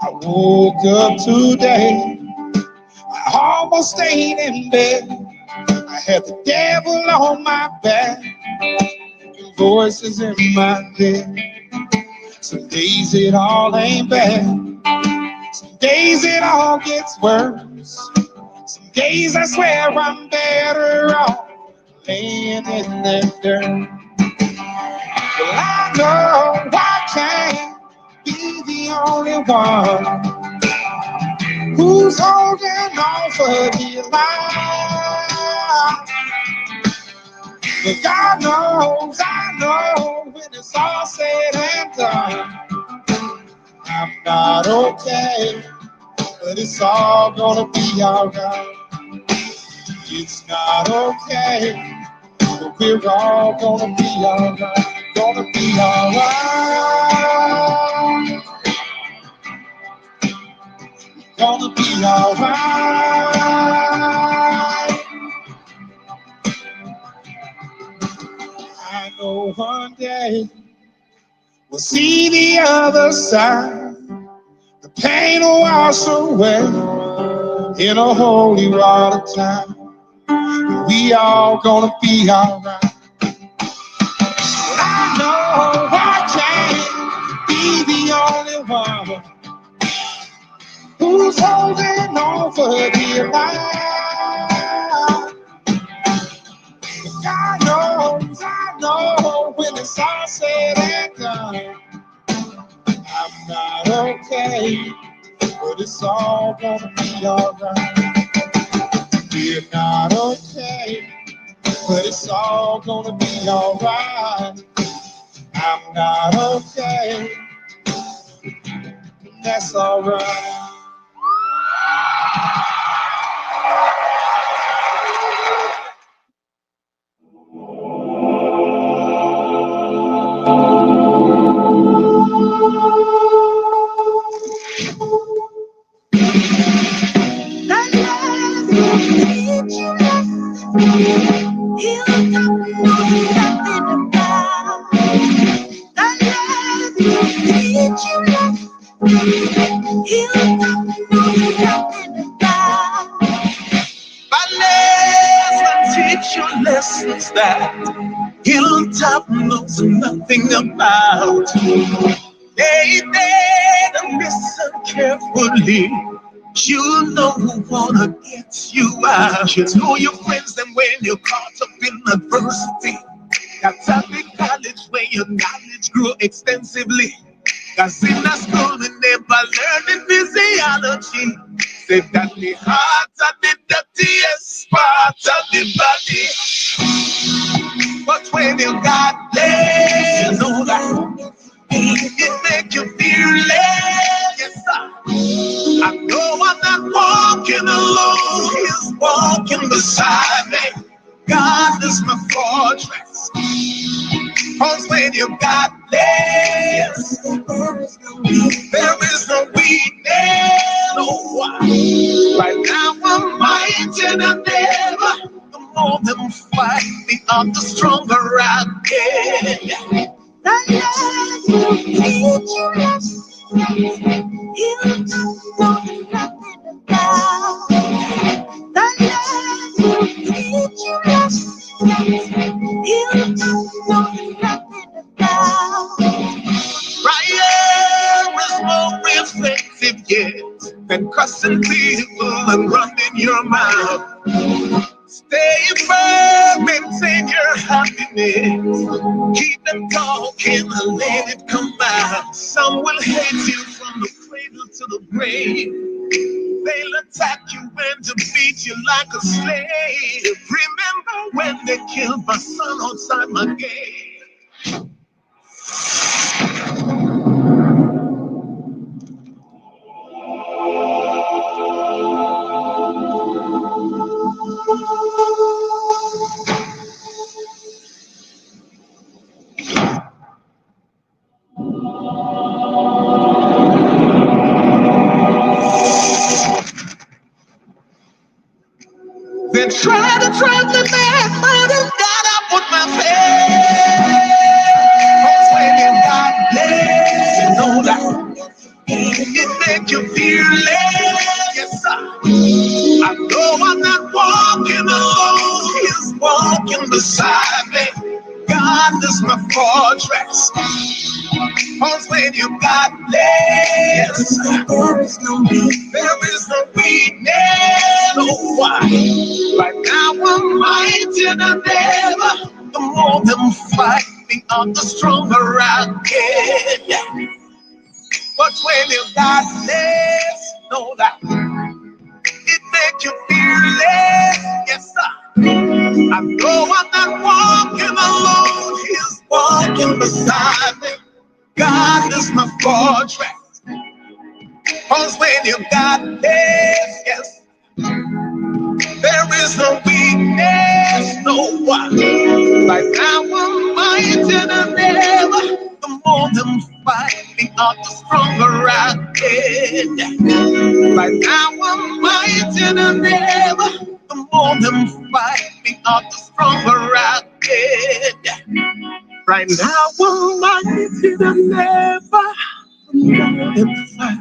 I woke up today, I almost stayed in bed. I had the devil on my back, and voices in my head. Some days it all ain't bad, some days it all gets worse. Some days I swear I'm better off laying in that dirt. Well, I know I can't be the only one who's holding on for dear life. But God knows, I know, when it's all said and done, I'm not okay, but it's all gonna be alright. It's not okay, but we're all gonna be alright. Gonna be alright. Gonna be alright. I know one day we'll see the other side. The pain will wash away in a holy water time. We all gonna be alright. I know I can't be the only one who's holding on for dear life. But God knows, I know, when it's all said and done, I'm not okay, but it's all gonna be alright. We're not okay, but it's all gonna be alright. I'm not okay, and that's alright. Lessons that Hilltop knows nothing about. They to listen carefully. You know who wanna get you out. You know your friends, and when you're caught up in adversity, that's at the college where your knowledge grew extensively. Cause in a school we never learned physiology. Say that the heart are the dirtiest part of the body. But when you got there, you know that it make you fearless. Yes, sir. I know I'm not walking alone. He's walking beside me. God is my fortress. Cause when you got less, there is no weakness. No, right now I'm mighty than ever. The more them fight, the other stronger I get. The less will teach you less. You don't know nothing about. The less will teach you less. You don't know nothing about. Fire is more reflective, yes, than cussing people and running your mouth. Stay firm, maintain your happiness. Keep them talking and let it come out. Some will hate you from the cradle to the grave. They'll attack you and defeat you like a slave. Remember when they killed my son outside my gate? Then try to drive me back, but I got up with my faith. Cause when you got blessed, you know that it make you fearless. Yes, sir. I know I'm not walking alone, he's walking beside me. God is my fortress. Cause when you got blessed, there is no weakness. No, why? Right now I'm mighty than ever. The more them fight, the other stronger I get. But when you got less, know that it make you fearless. Yes, sir. I know I'm not walking alone. He's walking beside me. God is my fortress. Cause when you got less, yes, there is no weakness, no one. Like now I'm mighty than ever. The more them fight, the other stronger I get. Like now I'm mighty than ever. The more them fight, the other stronger I get. Right now I'm mighty than ever. The more them fight,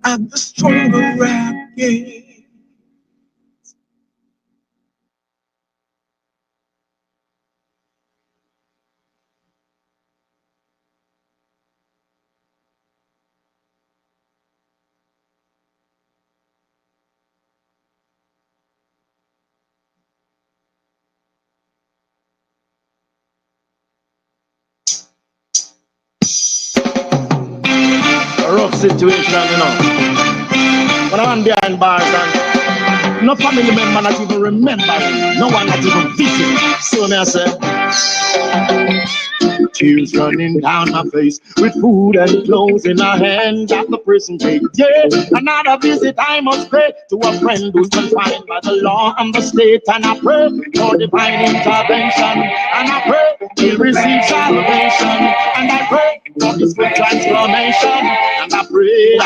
and the stronger I get. A rough situation, you know. When I'm behind bars and no family member not even remembering, no one not even visiting. So me I say, tears running down my face with food and clothes in our hands at the prison gate. Yeah, another visit I must pay to a friend who's confined by the law and the state. And I pray for divine intervention. And I pray he'll receive salvation. And I pray for his good transformation. And I pray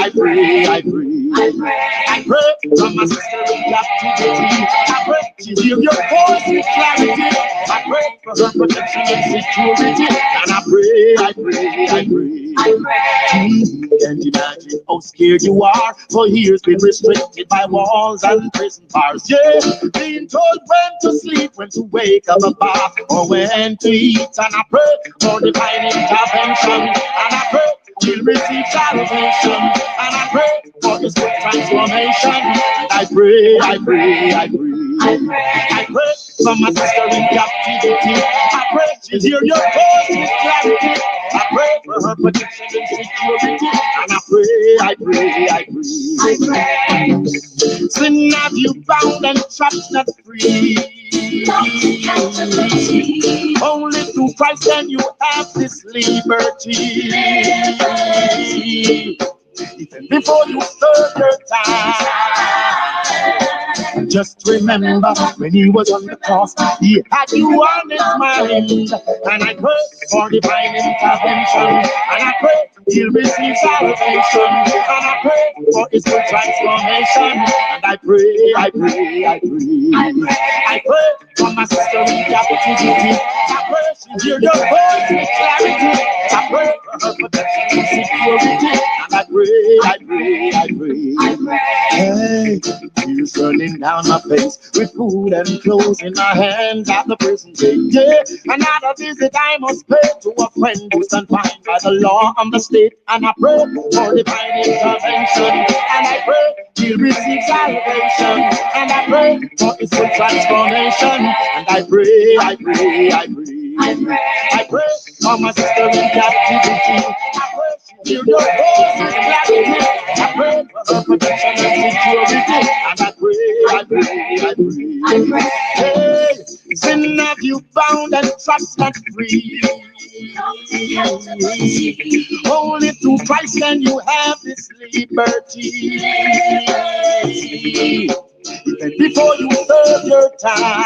for my sister in captivity. I pray she hear your voice with clarity. I pray for her protection and security. And I pray. Can't imagine how scared you are. For years been restricted by walls and prison bars. Yeah, being told when to sleep, when to wake up a bath, or when to eat. And I pray for divine intervention. And I pray we'll receive salvation. And I pray for his good transformation. And I pray. I pray for my sister in captivity. I pray she'll hear your voice with clarity. I pray for her protection and security. And I pray. Sin have you bound and trapped, not free. Only through Christ can you have this liberty. Even before you serve your time, Just remember when he was on the cross, he had you on his mind. And I pray for divine intervention. And I pray he'll receive salvation. And I pray for his good transformation. And I pray, I pray, I pray. I pray for my sister in captivity. I pray she hear your voice with clarity. I pray for her protection and security. And I pray, I pray, I pray. Hey, tears running down my face with food and clothes in my hands at the prison gate. Yeah, another visit I must pay to a friend who's confined by the law of the state. And I pray for divine intervention. And I pray he'll receive salvation. And I pray for his full transformation. And I pray, I pray, I pray. I pray for my sister in captivity. I pray she hear your voice with clarity. I pray for her protection and security. And I pray, I pray. Hey, sin have you bound and trapped not free. Only through Christ can you have this liberty. And before you serve your time,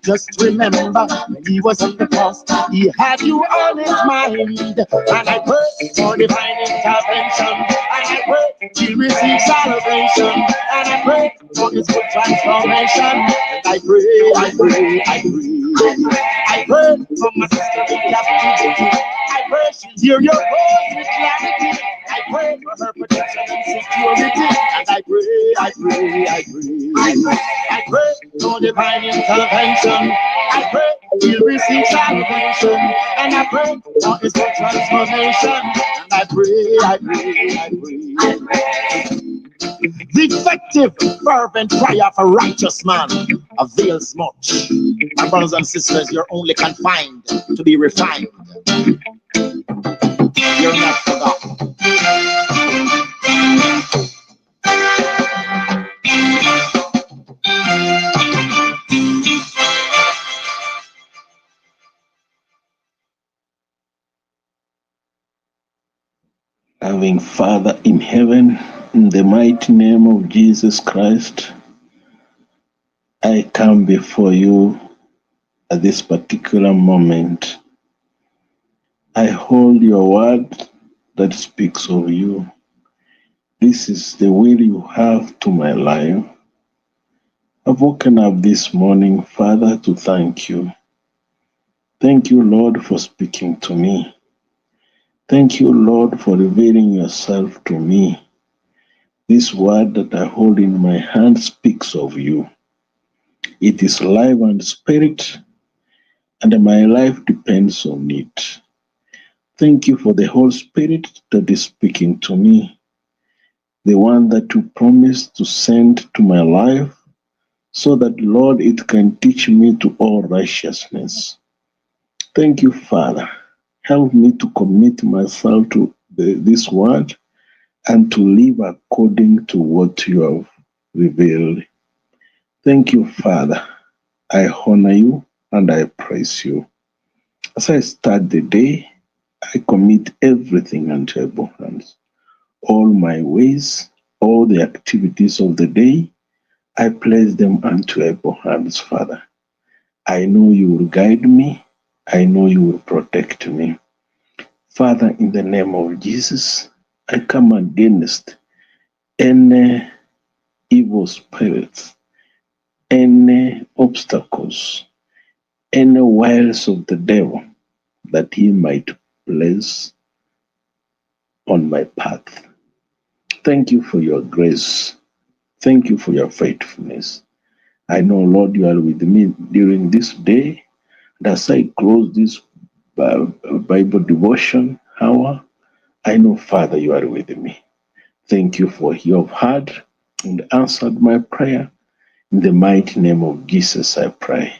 just remember when he was on the cross, he had you on his mind. And I pray for divine intervention. And I pray he'll receive salvation. And I pray for his good transformation. And I pray, I pray, I pray. I pray for my sister in captivity. I pray she'll hear your voice with clarity. I pray for her protection and security. And I pray, I pray, I pray. I pray for divine intervention. I pray he'll receive salvation. And I pray for his good transformation. And I pray, I pray, I pray. The effective, fervent prayer of a righteous man avails much. My brothers and sisters, you're only confined to be refined. You're not forgotten. Loving Father in heaven, in the mighty name of Jesus Christ, I come before you at this particular moment. I hold your word that speaks of you. This is the will you have to my life. I've woken up this morning, Father, to thank you. Thank you, Lord, for speaking to me. Thank you, Lord, for revealing yourself to me. This word that I hold in my hand speaks of you. It is life and spirit, and my life depends on it. Thank you for the Holy Spirit that is speaking to me, the one that you promised to send to my life, so that, Lord, it can teach me to all righteousness. Thank you, Father. Help me to commit myself to this word and to live according to what you have revealed. Thank you, Father. I honor you and I praise you. As I start the day, I commit everything unto your able hands. All my ways, all the activities of the day, I place them unto your able hands, Father. I know you will guide me. I know you will protect me. Father, in the name of Jesus, I come against any evil spirits, any obstacles, any wiles of the devil that he might place on my path. Thank you for your grace. Thank you for your faithfulness. I know, Lord, you are with me during this day. And as I close this Bible devotion hour, I know, Father, you are with me. Thank you for you have heard and answered my prayer. In the mighty name of Jesus, I pray.